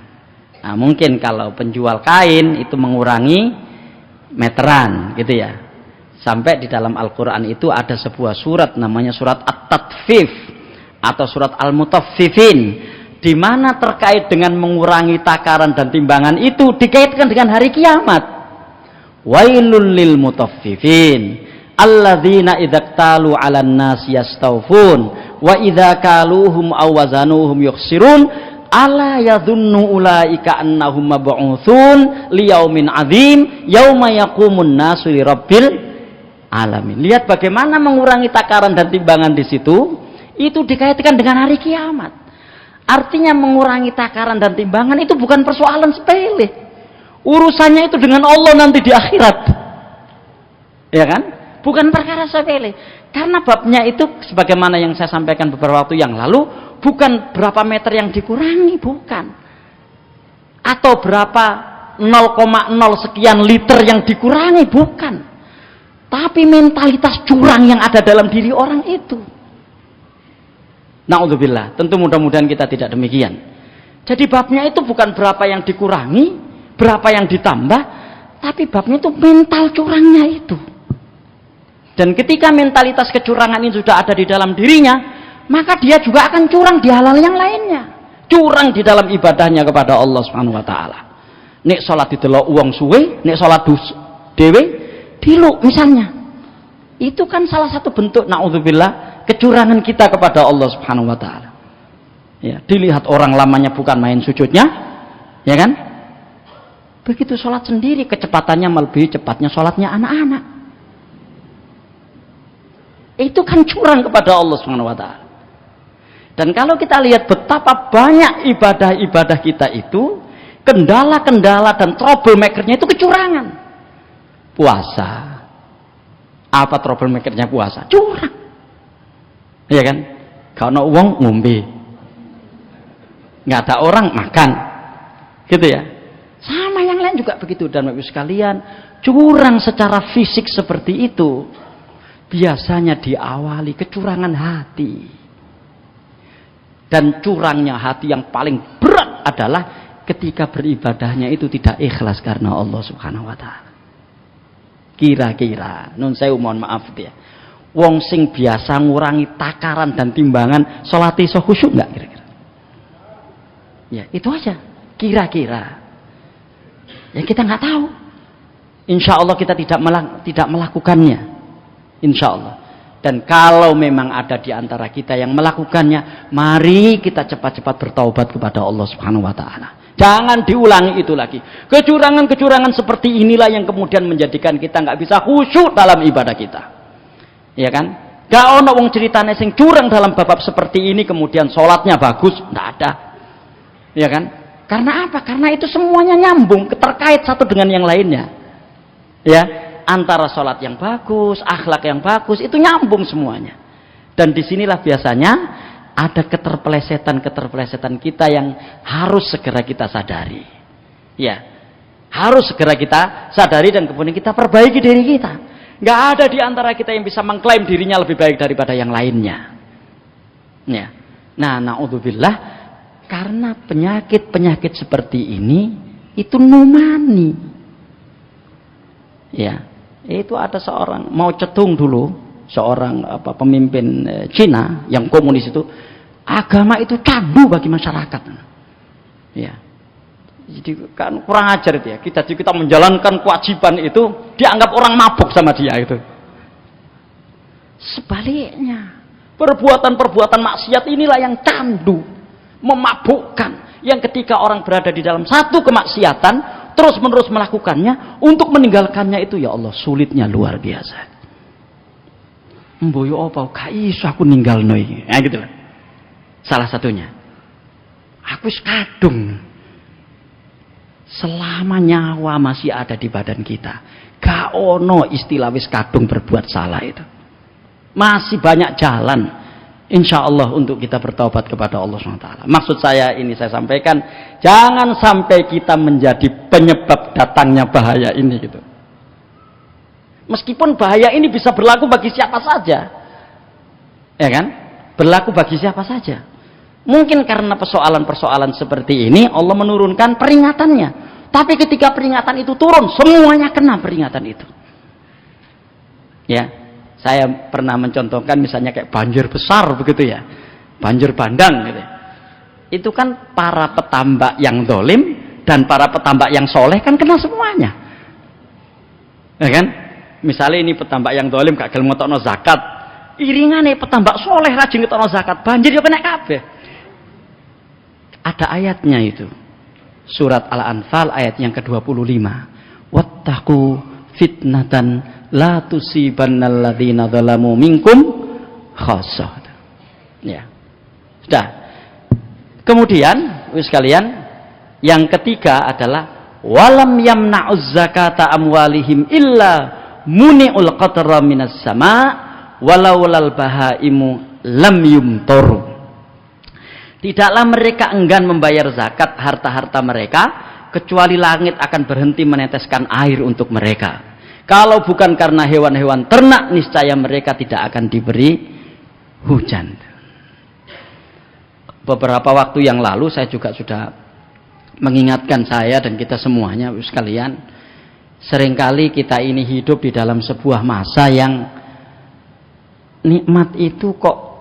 Nah, mungkin kalau penjual kain itu mengurangi meteran gitu ya. Sampai di dalam Al-Quran itu ada sebuah surat namanya surat At-Tatfif atau surat Al-Mutaffifin, di mana terkait dengan mengurangi takaran dan timbangan itu dikaitkan dengan hari kiamat. Wailul lil mutaffifin alladzina idzaktalu 'alan nasi yastawfun wa idza kaluhum aw wazanuhum yukhsirun ala yadhunnu ulaika annahum mab'utsun liyaumin 'adzim yauma yaqumun nasu lirabbil alamin. Lihat bagaimana mengurangi takaran dan timbangan di situ itu dikaitkan dengan hari kiamat. Artinya mengurangi takaran dan timbangan itu bukan persoalan sepele. Urusannya itu dengan Allah nanti di akhirat. Ya kan? Bukan perkara sepele. Karena babnya itu sebagaimana yang saya sampaikan beberapa waktu yang lalu, bukan berapa meter yang dikurangi, bukan. Atau berapa 0,0 sekian liter yang dikurangi, bukan. Tapi mentalitas curang yang ada dalam diri orang itu. Na'udzubillah, tentu mudah-mudahan kita tidak demikian. Jadi babnya itu bukan berapa yang dikurangi, berapa yang ditambah, tapi babnya itu mental curangnya itu. Dan ketika mentalitas kecurangan ini sudah ada di dalam dirinya, maka dia juga akan curang di hal-hal yang lainnya. Curang di dalam ibadahnya kepada Allah Subhanahu wa taala. Nek salat didelok wong suwe, nek salat dhewe diluk misalnya. Itu kan salah satu bentuk naudzubillah kecurangan kita kepada Allah Subhanahu wa taala. Ya, dilihat orang lamanya bukan main sujudnya, ya kan? Begitu sholat sendiri kecepatannya melebihi cepatnya sholatnya anak-anak. Itu kan curang kepada Allah Subhanahu wa taala. Dan kalau kita lihat betapa banyak ibadah-ibadah kita itu, kendala-kendala dan troublemakernya itu kecurangan. Puasa. Apa troublemakernya puasa? Curang. Iya kan? Kalau uang ngombe. Nggak ada orang makan. Gitu ya. Sama yang lain juga begitu. Dan Bapak Ibu sekalian, curang secara fisik seperti itu biasanya diawali kecurangan hati. Dan curangnya hati yang paling berat adalah ketika beribadahnya itu tidak ikhlas karena Allah Subhanahu wa taala. Kira-kira, nun saya mohon maaf ya. Wong sing biasa ngurangi takaran dan timbangan salat iso khusyuk enggak kira-kira? Ya, itu aja. Kira-kira. Ya kita nggak tahu. Insya Allah kita tidak melakukannya. Insya Allah. Dan kalau memang ada di antara kita yang melakukannya, mari kita cepat-cepat bertaubat kepada Allah Subhanahu wa taala. Jangan diulangi itu lagi. Kecurangan-kecurangan seperti inilah yang kemudian menjadikan kita nggak bisa khusyuk dalam ibadah kita. Ya kan? Gak ono wong ceritane sing curang dalam bab seperti ini kemudian sholatnya bagus, nggak ada. Ya kan? Karena apa? Karena itu semuanya nyambung, terkait satu dengan yang lainnya. Ya, antara sholat yang bagus, akhlak yang bagus, itu nyambung semuanya. Dan disinilah biasanya ada keterpelesetan kita yang harus segera kita sadari. Ya, harus segera kita sadari dan kemudian kita perbaiki diri kita. Nggak ada di antara kita yang bisa mengklaim dirinya lebih baik daripada yang lainnya. Ya. Nah, naudzubillah, karena penyakit-penyakit seperti ini itu numani. Ya, itu ada seorang Mao Zedong dulu, seorang pemimpin Cina yang komunis itu, agama itu candu bagi masyarakat. Ya. Jadi kan kurang ajar itu ya. Kita menjalankan kewajiban itu dianggap orang mabuk sama dia itu. Sebaliknya, perbuatan-perbuatan maksiat inilah yang candu, memabukkan. Yang ketika orang berada di dalam satu kemaksiatan, terus-menerus melakukannya, untuk meninggalkannya itu ya Allah sulitnya luar biasa. Mboyo apa kaiso aku ninggalno iki. Nah gitu lah. Salah satunya. Aku wis kadung. Selama nyawa masih ada di badan kita, gak ono istilah wis kadung berbuat salah itu. Masih banyak jalan insya Allah untuk kita bertaubat kepada Allah SWT. Maksud saya ini saya sampaikan, jangan sampai kita menjadi penyebab datangnya bahaya ini gitu. Meskipun bahaya ini bisa berlaku bagi siapa saja, ya kan? Berlaku bagi siapa saja. Mungkin karena persoalan-persoalan seperti ini Allah menurunkan peringatannya. Tapi ketika peringatan itu turun, semuanya kena peringatan itu. Ya, saya pernah mencontohkan misalnya kayak banjir besar begitu ya, banjir bandang gitu. Itu kan para petambak yang dolim dan para petambak yang soleh kan kena semuanya, ya kan? Misalnya ini petambak yang dolim gak gelem ngetokno zakat, iringane petambak soleh rajin ngetokno zakat, banjir yo kena kabeh. Ada ayatnya itu, surat Al-Anfal ayat yang ke-25, wattaqu fitnatan la tusibannal ladzina zalamu minkum khassah. Ya. Sudah. Kemudian, sekalian, yang ketiga adalah walam yamna'uz zakata amwalihim illa muni'ul qatra minas sama' walaulal bahaimu lam yumtoru. Tidaklah mereka enggan membayar zakat harta-harta mereka kecuali langit akan berhenti meneteskan air untuk mereka. Kalau bukan karena hewan-hewan ternak, niscaya mereka tidak akan diberi hujan. Beberapa waktu yang lalu saya juga sudah mengingatkan saya dan kita semuanya sekalian, seringkali kita ini hidup di dalam sebuah masa yang nikmat itu kok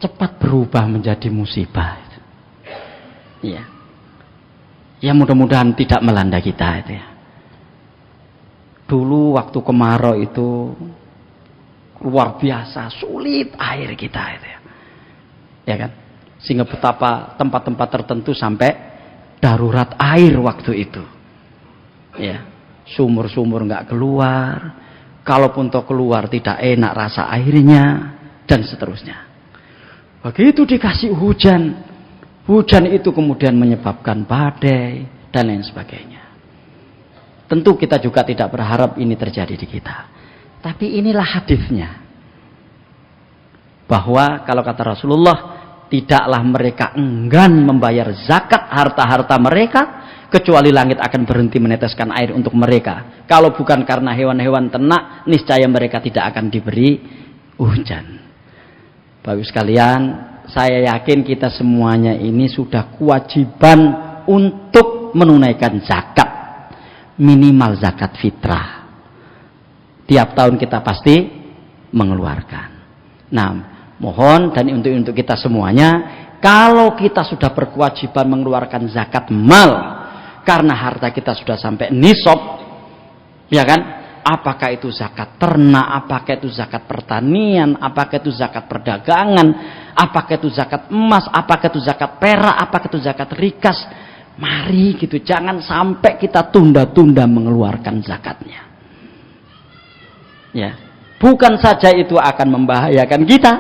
cepat berubah menjadi musibah. Iya. Ya mudah-mudahan tidak melanda kita itu ya. Dulu waktu kemarau itu luar biasa sulit air kita itu ya. Ya kan? Sehingga betapa tempat-tempat tertentu sampai darurat air waktu itu. Ya. Sumur-sumur nggak keluar, kalaupun toh keluar tidak enak rasa airnya dan seterusnya. Begitu dikasih hujan, hujan itu kemudian menyebabkan badai dan lain sebagainya. Tentu kita juga tidak berharap ini terjadi di kita. Tapi inilah hadisnya. Bahwa kalau kata Rasulullah, tidaklah mereka enggan membayar zakat harta-harta mereka kecuali langit akan berhenti meneteskan air untuk mereka. Kalau bukan karena hewan-hewan ternak, niscaya mereka tidak akan diberi hujan. Bapak sekalian, saya yakin kita semuanya ini sudah kewajiban untuk menunaikan zakat, minimal zakat fitrah. Tiap tahun kita pasti mengeluarkan. Nah, mohon dan untuk kita semuanya, kalau kita sudah berkewajiban mengeluarkan zakat mal karena harta kita sudah sampai nisab, ya kan? Apakah itu zakat ternak, apakah itu zakat pertanian, apakah itu zakat perdagangan, apakah itu zakat emas, apakah itu zakat perak, apakah itu zakat rikas. Mari gitu, jangan sampai kita tunda-tunda mengeluarkan zakatnya. Ya, bukan saja itu akan membahayakan kita,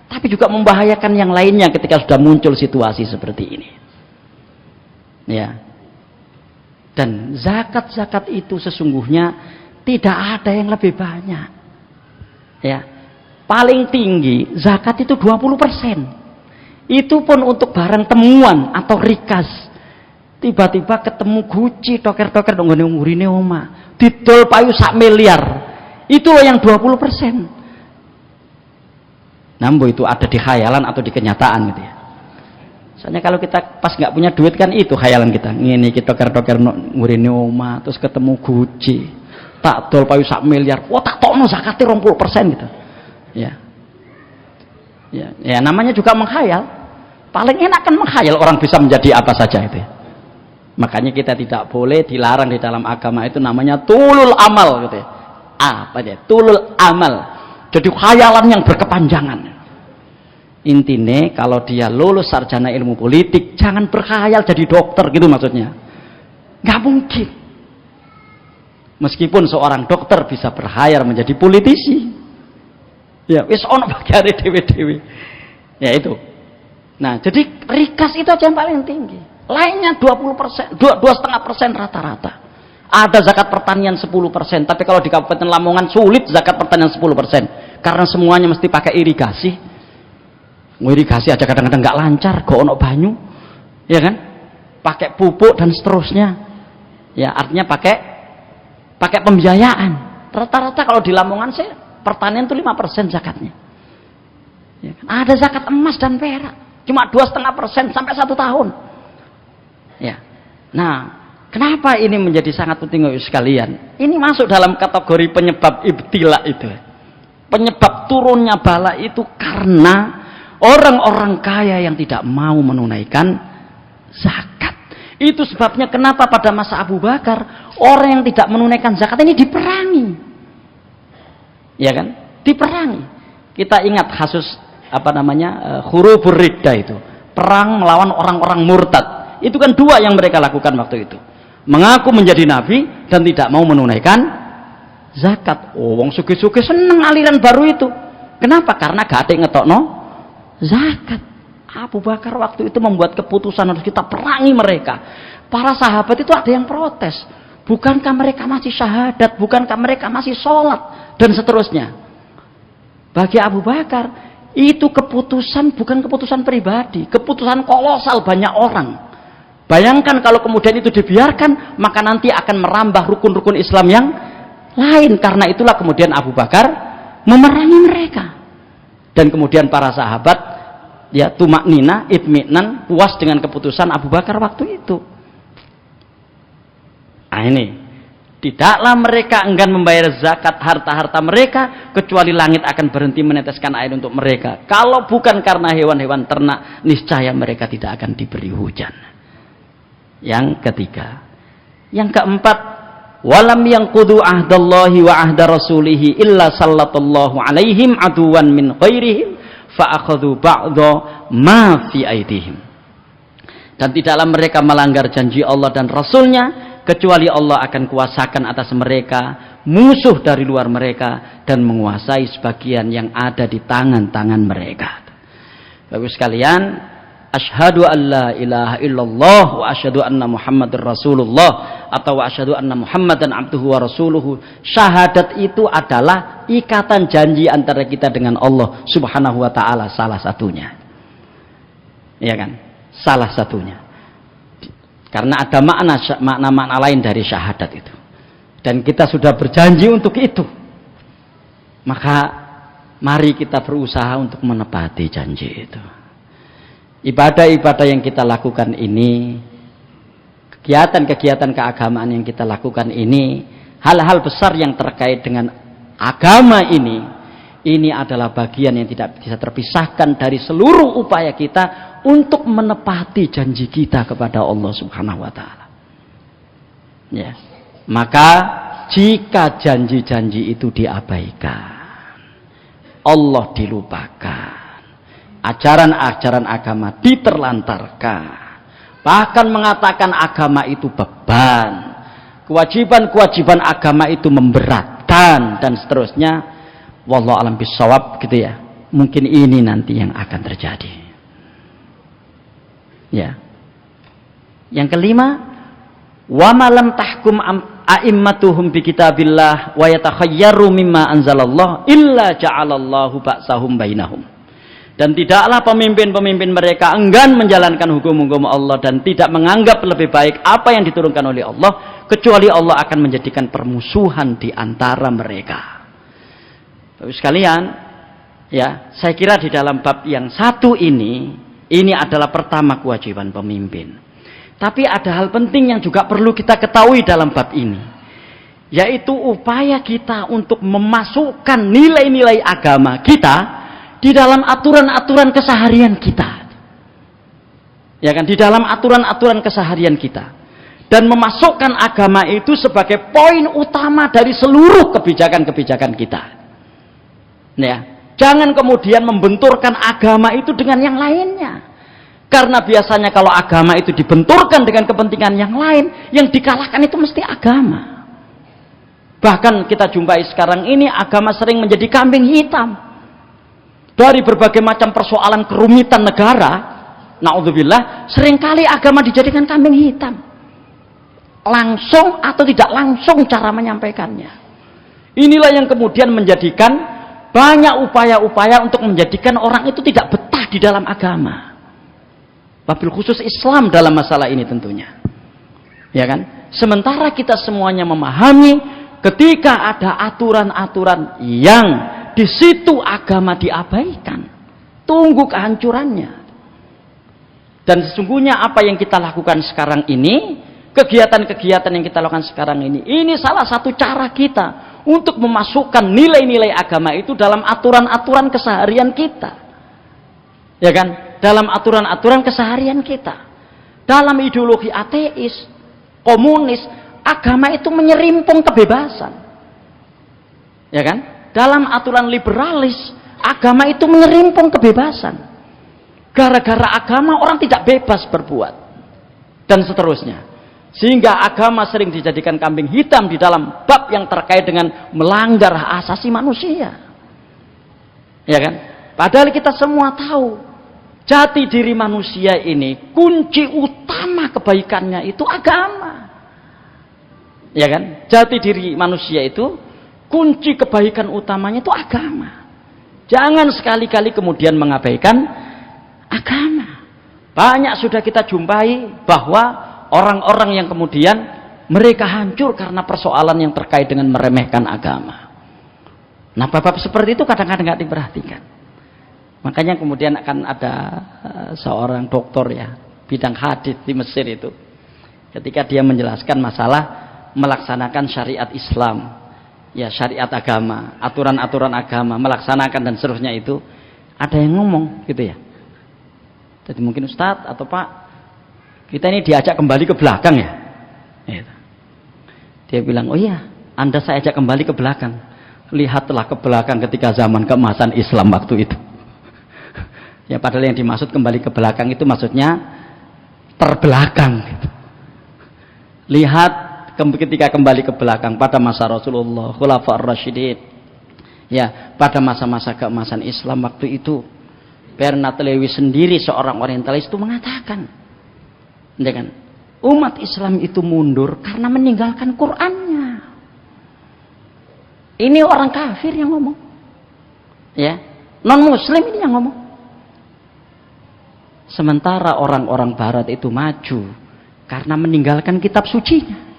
tapi juga membahayakan yang lainnya ketika sudah muncul situasi seperti ini. Ya. Dan zakat-zakat itu sesungguhnya tidak ada yang lebih banyak. Ya. Paling tinggi zakat itu 20%. Itu pun untuk barang temuan atau rikas. Tiba-tiba ketemu guci toker-toker nggone ngurine omah, didol payu sak miliar. Itu loh yang 20%. Nambo itu ada di khayalan atau di kenyataan gitu ya. Soalnya kalau kita pas nggak punya duit kan itu khayalan kita. Ngene iki toker-toker ngurine omah terus ketemu guci. Tak dol payu sak miliar. Wah, tak tokno zakate 20% gitu. Ya. Ya namanya juga menghayal. Paling enak kan menghayal, orang bisa menjadi apa saja itu ya. Makanya kita tidak boleh, dilarang di dalam agama itu namanya tulul amal gitu ya. Apa dia? Tulul amal. Jadi khayalan yang berkepanjangan. Intine kalau dia lulus sarjana ilmu politik, jangan berkhayal jadi dokter gitu maksudnya. Nggak mungkin. Meskipun seorang dokter bisa berkhayal menjadi politisi. Ya, wis ono bagiane dhewe-dhewe. Ya itu. Nah, jadi rikas itu aja yang paling tinggi. Lainnya 20%, 2,5% rata-rata. Ada zakat pertanian 10%, tapi kalau di Kabupaten Lamongan sulit zakat pertanian 10%. Karena semuanya mesti pakai irigasi. Irigasi aja kadang-kadang nggak lancar, gak ono banyu. Ya kan? Pakai pupuk dan seterusnya. Ya, artinya pakai pembiayaan. Rata-rata kalau di Lamongan sih pertanian itu 5% zakatnya. Ya kan? Ada zakat emas dan perak. Cuma 2,5% sampai 1 tahun. Ya. Nah, Kenapa ini menjadi sangat penting sekalian? Ini masuk dalam kategori penyebab ibtila itu. Penyebab turunnya bala itu karena orang-orang kaya yang tidak mau menunaikan zakat. Itu sebabnya kenapa pada masa Abu Bakar orang yang tidak menunaikan zakat ini diperangi. Ya kan? Diperangi. Kita ingat kasus Khurubur Riddah itu. Perang melawan orang-orang murtad. Itu kan dua yang mereka lakukan waktu itu. Mengaku menjadi nabi dan tidak mau menunaikan zakat. Wong sugih-sugih seneng aliran baru itu. Kenapa? Karena gak ada yang ngetokno zakat. Abu Bakar waktu itu membuat keputusan harus kita perangi mereka. Para sahabat itu ada yang protes. Bukankah mereka masih syahadat? Bukankah mereka masih sholat? Dan seterusnya. Bagi Abu Bakar itu keputusan bukan keputusan pribadi, keputusan kolosal banyak orang. Bayangkan kalau kemudian itu dibiarkan, maka nanti akan merambah rukun-rukun Islam yang lain. Karena itulah kemudian Abu Bakar memerangi mereka. Dan kemudian para sahabat ya tumak nina, itminan, puas dengan keputusan Abu Bakar waktu itu. Nah ini, tidaklah mereka enggan membayar zakat harta-harta mereka, kecuali langit akan berhenti meneteskan air untuk mereka. Kalau bukan karena hewan-hewan ternak, niscaya mereka tidak akan diberi hujan. Yang ketiga. Yang keempat, walam yanqudu ahdallahi wa ahda rasulihi illa sallallahu alaihim aduwan min ghairihim fa akhadhu ba'dha ma fi aidihim. Dan tidaklah mereka melanggar janji Allah dan Rasulnya kecuali Allah akan kuasakan atas mereka musuh dari luar mereka dan menguasai sebagian yang ada di tangan-tangan mereka. Bagus sekalian, asyhadu an la ilaha illallah wa asyhadu anna muhammadar rasulullah atau wa asyhadu anna muhammadan abduhu wa rasuluhu. Syahadat itu adalah ikatan janji antara kita dengan Allah subhanahu wa ta'ala, salah satunya. Iya kan? Salah satunya. Karena ada makna-makna lain dari syahadat itu. Dan kita sudah berjanji untuk itu. Maka mari kita berusaha untuk menepati janji itu. Ibadah-ibadah yang kita lakukan ini, kegiatan-kegiatan keagamaan yang kita lakukan ini, hal-hal besar yang terkait dengan agama ini adalah bagian yang tidak bisa terpisahkan dari seluruh upaya kita untuk menepati janji kita kepada Allah subhanahu wa ta'ala. Ya. Maka jika janji-janji itu diabaikan, Allah dilupakan, ajaran-ajaran agama diterlantarkan, bahkan mengatakan agama itu beban, kewajiban-kewajiban agama itu memberatkan, dan seterusnya, wallahu alam bisawab gitu ya. Mungkin ini nanti yang akan terjadi. Ya. Yang kelima, wa ma lam tahkum a'immatuhum bi kitabillah wa yatakhayyaru mimma anzalallah illa ja'alallahu ba'sahum bainahum. Dan tidaklah pemimpin-pemimpin mereka enggan menjalankan hukum-hukum Allah dan tidak menganggap lebih baik apa yang diturunkan oleh Allah, kecuali Allah akan menjadikan permusuhan di antara mereka. Bapak sekalian, ya, saya kira di dalam bab yang satu ini adalah pertama kewajiban pemimpin. Tapi ada hal penting yang juga perlu kita ketahui dalam bab ini, yaitu upaya kita untuk memasukkan nilai-nilai agama kita di dalam aturan-aturan keseharian kita. Ya kan, di dalam aturan-aturan keseharian kita. Dan memasukkan agama itu sebagai poin utama dari seluruh kebijakan-kebijakan kita. Ya, jangan kemudian membenturkan agama itu dengan yang lainnya. Karena biasanya kalau agama itu dibenturkan dengan kepentingan yang lain, yang dikalahkan itu mesti agama. Bahkan kita jumpai sekarang ini agama sering menjadi kambing hitam. Dari berbagai macam persoalan kerumitan negara, naudzubillah, seringkali agama dijadikan kambing hitam. Langsung atau tidak langsung cara menyampaikannya. Inilah yang kemudian menjadikan banyak upaya-upaya untuk menjadikan orang itu tidak betah di dalam agama. Wabil khusus Islam dalam masalah ini tentunya. Ya kan? Sementara kita semuanya memahami ketika ada aturan-aturan yang di situ agama diabaikan, tunggu kehancurannya. Dan sesungguhnya apa yang kita lakukan sekarang ini kegiatan-kegiatan yang kita lakukan sekarang ini salah satu cara kita untuk memasukkan nilai-nilai agama itu dalam aturan-aturan keseharian kita, ya kan, dalam aturan-aturan keseharian kita. Dalam ideologi ateis, komunis, agama itu menyerimpung kebebasan, ya kan. Dalam aturan liberalis, agama itu menyerimpung kebebasan. Gara-gara agama orang tidak bebas berbuat dan seterusnya, sehingga agama sering dijadikan kambing hitam di dalam bab yang terkait dengan melanggar hak asasi manusia, ya kan. Padahal kita semua tahu jati diri manusia ini, kunci utama kebaikannya itu agama, ya kan. Jati diri manusia itu kunci kebaikan utamanya itu agama. Jangan sekali-kali kemudian mengabaikan agama. Banyak sudah kita jumpai bahwa orang-orang yang kemudian mereka hancur karena persoalan yang terkait dengan meremehkan agama. Nah, bab-bab seperti itu kadang-kadang nggak diperhatikan. Makanya kemudian akan ada seorang doktor ya, bidang hadis di Mesir itu, ketika dia menjelaskan masalah melaksanakan syariat Islam, ya syariat agama, aturan-aturan agama, melaksanakan dan seterusnya itu, ada yang ngomong gitu ya. Jadi mungkin Ustadz atau Pak, kita ini diajak kembali ke belakang ya. Gitu. Dia bilang, oh iya, Anda saya ajak kembali ke belakang. Lihatlah ke belakang ketika zaman keemasan Islam waktu itu. Ya, padahal yang dimaksud kembali ke belakang itu maksudnya terbelakang gitu. Lihat ketika kembali ke belakang pada masa Rasulullah, Khulafaur Rasyidin, ya, pada masa-masa keemasan Islam waktu itu, Bernard Lewis sendiri seorang orientalis itu mengatakan, ya kan, umat Islam itu mundur karena meninggalkan Qur'annya. Ini orang kafir yang ngomong, ya, non Muslim ini yang ngomong. Sementara orang-orang Barat itu maju karena meninggalkan kitab sucinya.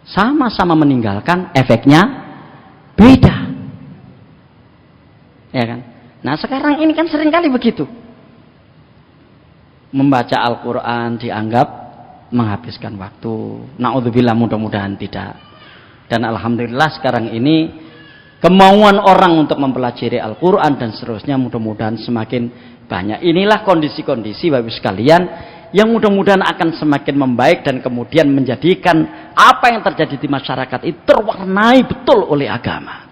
Sama-sama meninggalkan, efeknya beda, ya kan. Nah sekarang ini kan seringkali begitu, membaca Al-Quran dianggap menghabiskan waktu. Na'udzubillah, mudah-mudahan tidak. Dan alhamdulillah sekarang ini kemauan orang untuk mempelajari Al-Quran dan seterusnya mudah-mudahan semakin banyak. Inilah kondisi-kondisi Bapak Ibu sekalian yang mudah-mudahan akan semakin membaik dan kemudian menjadikan apa yang terjadi di masyarakat itu terwarnai betul oleh agama,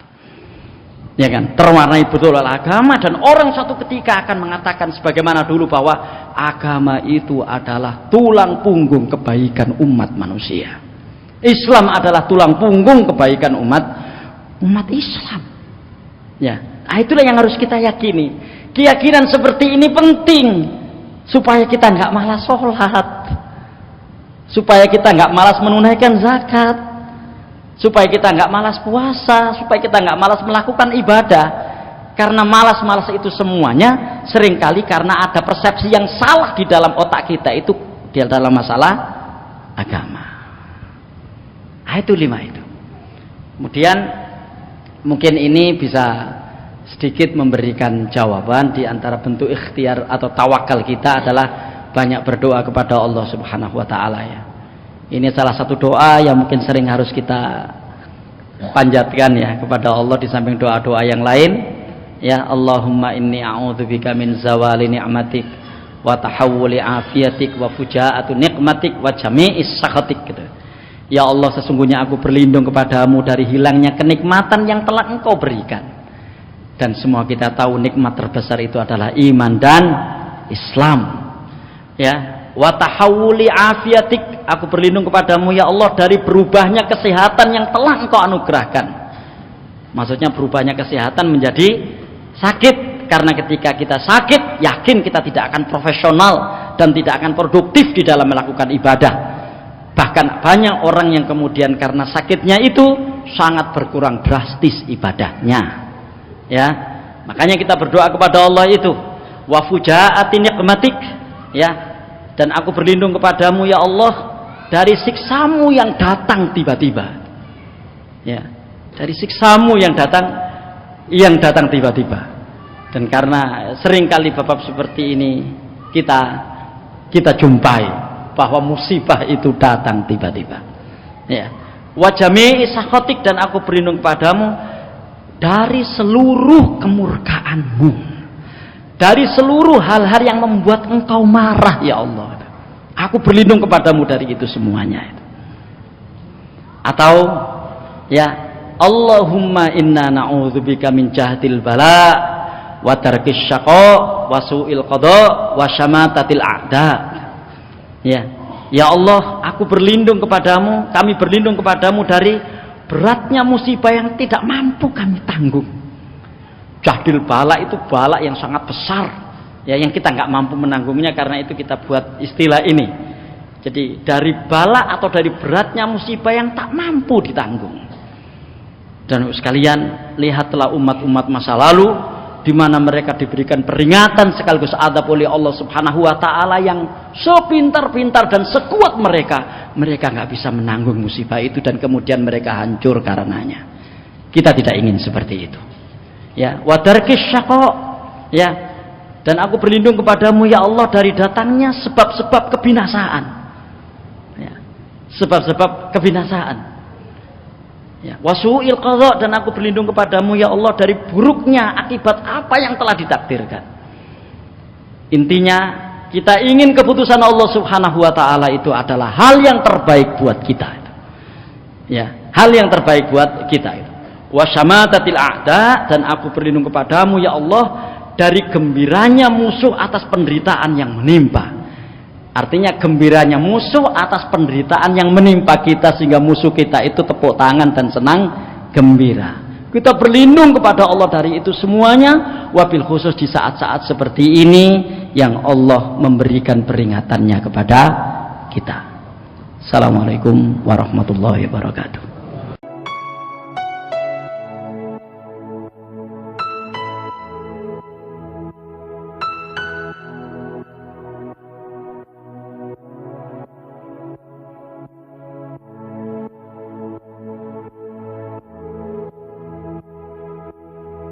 ya kan, terwarnai betul oleh agama. Dan orang suatu ketika akan mengatakan sebagaimana dulu bahwa agama itu adalah tulang punggung kebaikan umat manusia. Islam adalah tulang punggung kebaikan umat Islam, ya. Nah, itulah yang harus kita yakini. Keyakinan seperti ini penting supaya kita nggak malas sholat, supaya kita nggak malas menunaikan zakat, supaya kita nggak malas puasa, supaya kita nggak malas melakukan ibadah. Karena malas-malas itu semuanya seringkali karena ada persepsi yang salah di dalam otak kita itu di dalam masalah agama. Nah, itu 5 itu. Kemudian mungkin ini bisa sedikit memberikan jawaban. Di antara bentuk ikhtiar atau tawakal kita adalah banyak berdoa kepada Allah Subhanahu wa taala, ya. Ini salah satu doa yang mungkin sering harus kita panjatkan ya kepada Allah di samping doa-doa yang lain, ya. Allahumma inni a'udzubika min zawali ni'matik wa tahawuli afiatik wa fujaatu nikmatik wa jami'is sakhatik gitu. Ya Allah, sesungguhnya aku berlindung kepadamu dari hilangnya kenikmatan yang telah Engkau berikan. Dan semua kita tahu nikmat terbesar itu adalah iman dan Islam, ya. Wa tahawuli afiatik, aku berlindung kepadamu ya Allah dari berubahnya kesehatan yang telah Engkau anugerahkan. Maksudnya berubahnya kesehatan menjadi sakit, karena ketika kita sakit yakin kita tidak akan profesional dan tidak akan produktif di dalam melakukan ibadah. Bahkan banyak orang yang kemudian karena sakitnya itu sangat berkurang drastis ibadahnya, ya. Makanya kita berdoa kepada Allah itu wa fujaati nikmatik, ya, dan aku berlindung kepadamu ya Allah dari siksamu yang datang tiba-tiba, ya, dari siksamu yang datang tiba-tiba. Dan karena seringkali bab seperti ini kita jumpai, bahwa musibah itu datang tiba-tiba. Ya. Wa jami'i sakhatik, dan aku berlindung kepadamu dari seluruh kemurkaanmu, dari seluruh hal-hal yang membuat engkau marah ya Allah. Aku berlindung kepadamu dari itu semuanya. Atau ya, Allahumma inna na'udzubika min jahdil bala wa tarkis syaqa wa su'il qada wa syamatatil a'da. Ya Allah, aku berlindung kepadamu, kami berlindung kepadamu dari beratnya musibah yang tidak mampu kami tanggung. Jahdil bala itu bala yang sangat besar, ya, yang kita nggak mampu menanggungnya, karena itu kita buat istilah ini. Jadi dari bala atau dari beratnya musibah yang tak mampu ditanggung. Dan sekalian, lihatlah umat-umat masa lalu, di mana mereka diberikan peringatan sekaligus adab oleh Allah Subhanahu wa taala, yang sepintar-pintar dan sekuat mereka nggak bisa menanggung musibah itu, dan kemudian mereka hancur karenanya. Kita tidak ingin seperti itu. Ya, wa darkis syaqa, ya. Dan aku berlindung kepadamu ya Allah dari datangnya sebab-sebab kebinasaan. Ya. Sebab-sebab kebinasaan. Ya, wasu'il qadha, dan aku berlindung kepadamu ya Allah dari buruknya akibat apa yang telah ditakdirkan. Intinya, kita ingin keputusan Allah Subhanahu wa taala itu adalah hal yang terbaik buat kita. Ya, hal yang terbaik buat kita itu. Wa syamatatil a'da, dan aku berlindung kepadamu ya Allah dari gembiranya musuh atas penderitaan yang menimpa. Artinya gembiranya musuh atas penderitaan yang menimpa kita, sehingga musuh kita itu tepuk tangan dan senang gembira. Kita berlindung kepada Allah dari itu semuanya, wabil khusus di saat-saat seperti ini yang Allah memberikan peringatannya kepada kita. Assalamualaikum warahmatullahi wabarakatuh.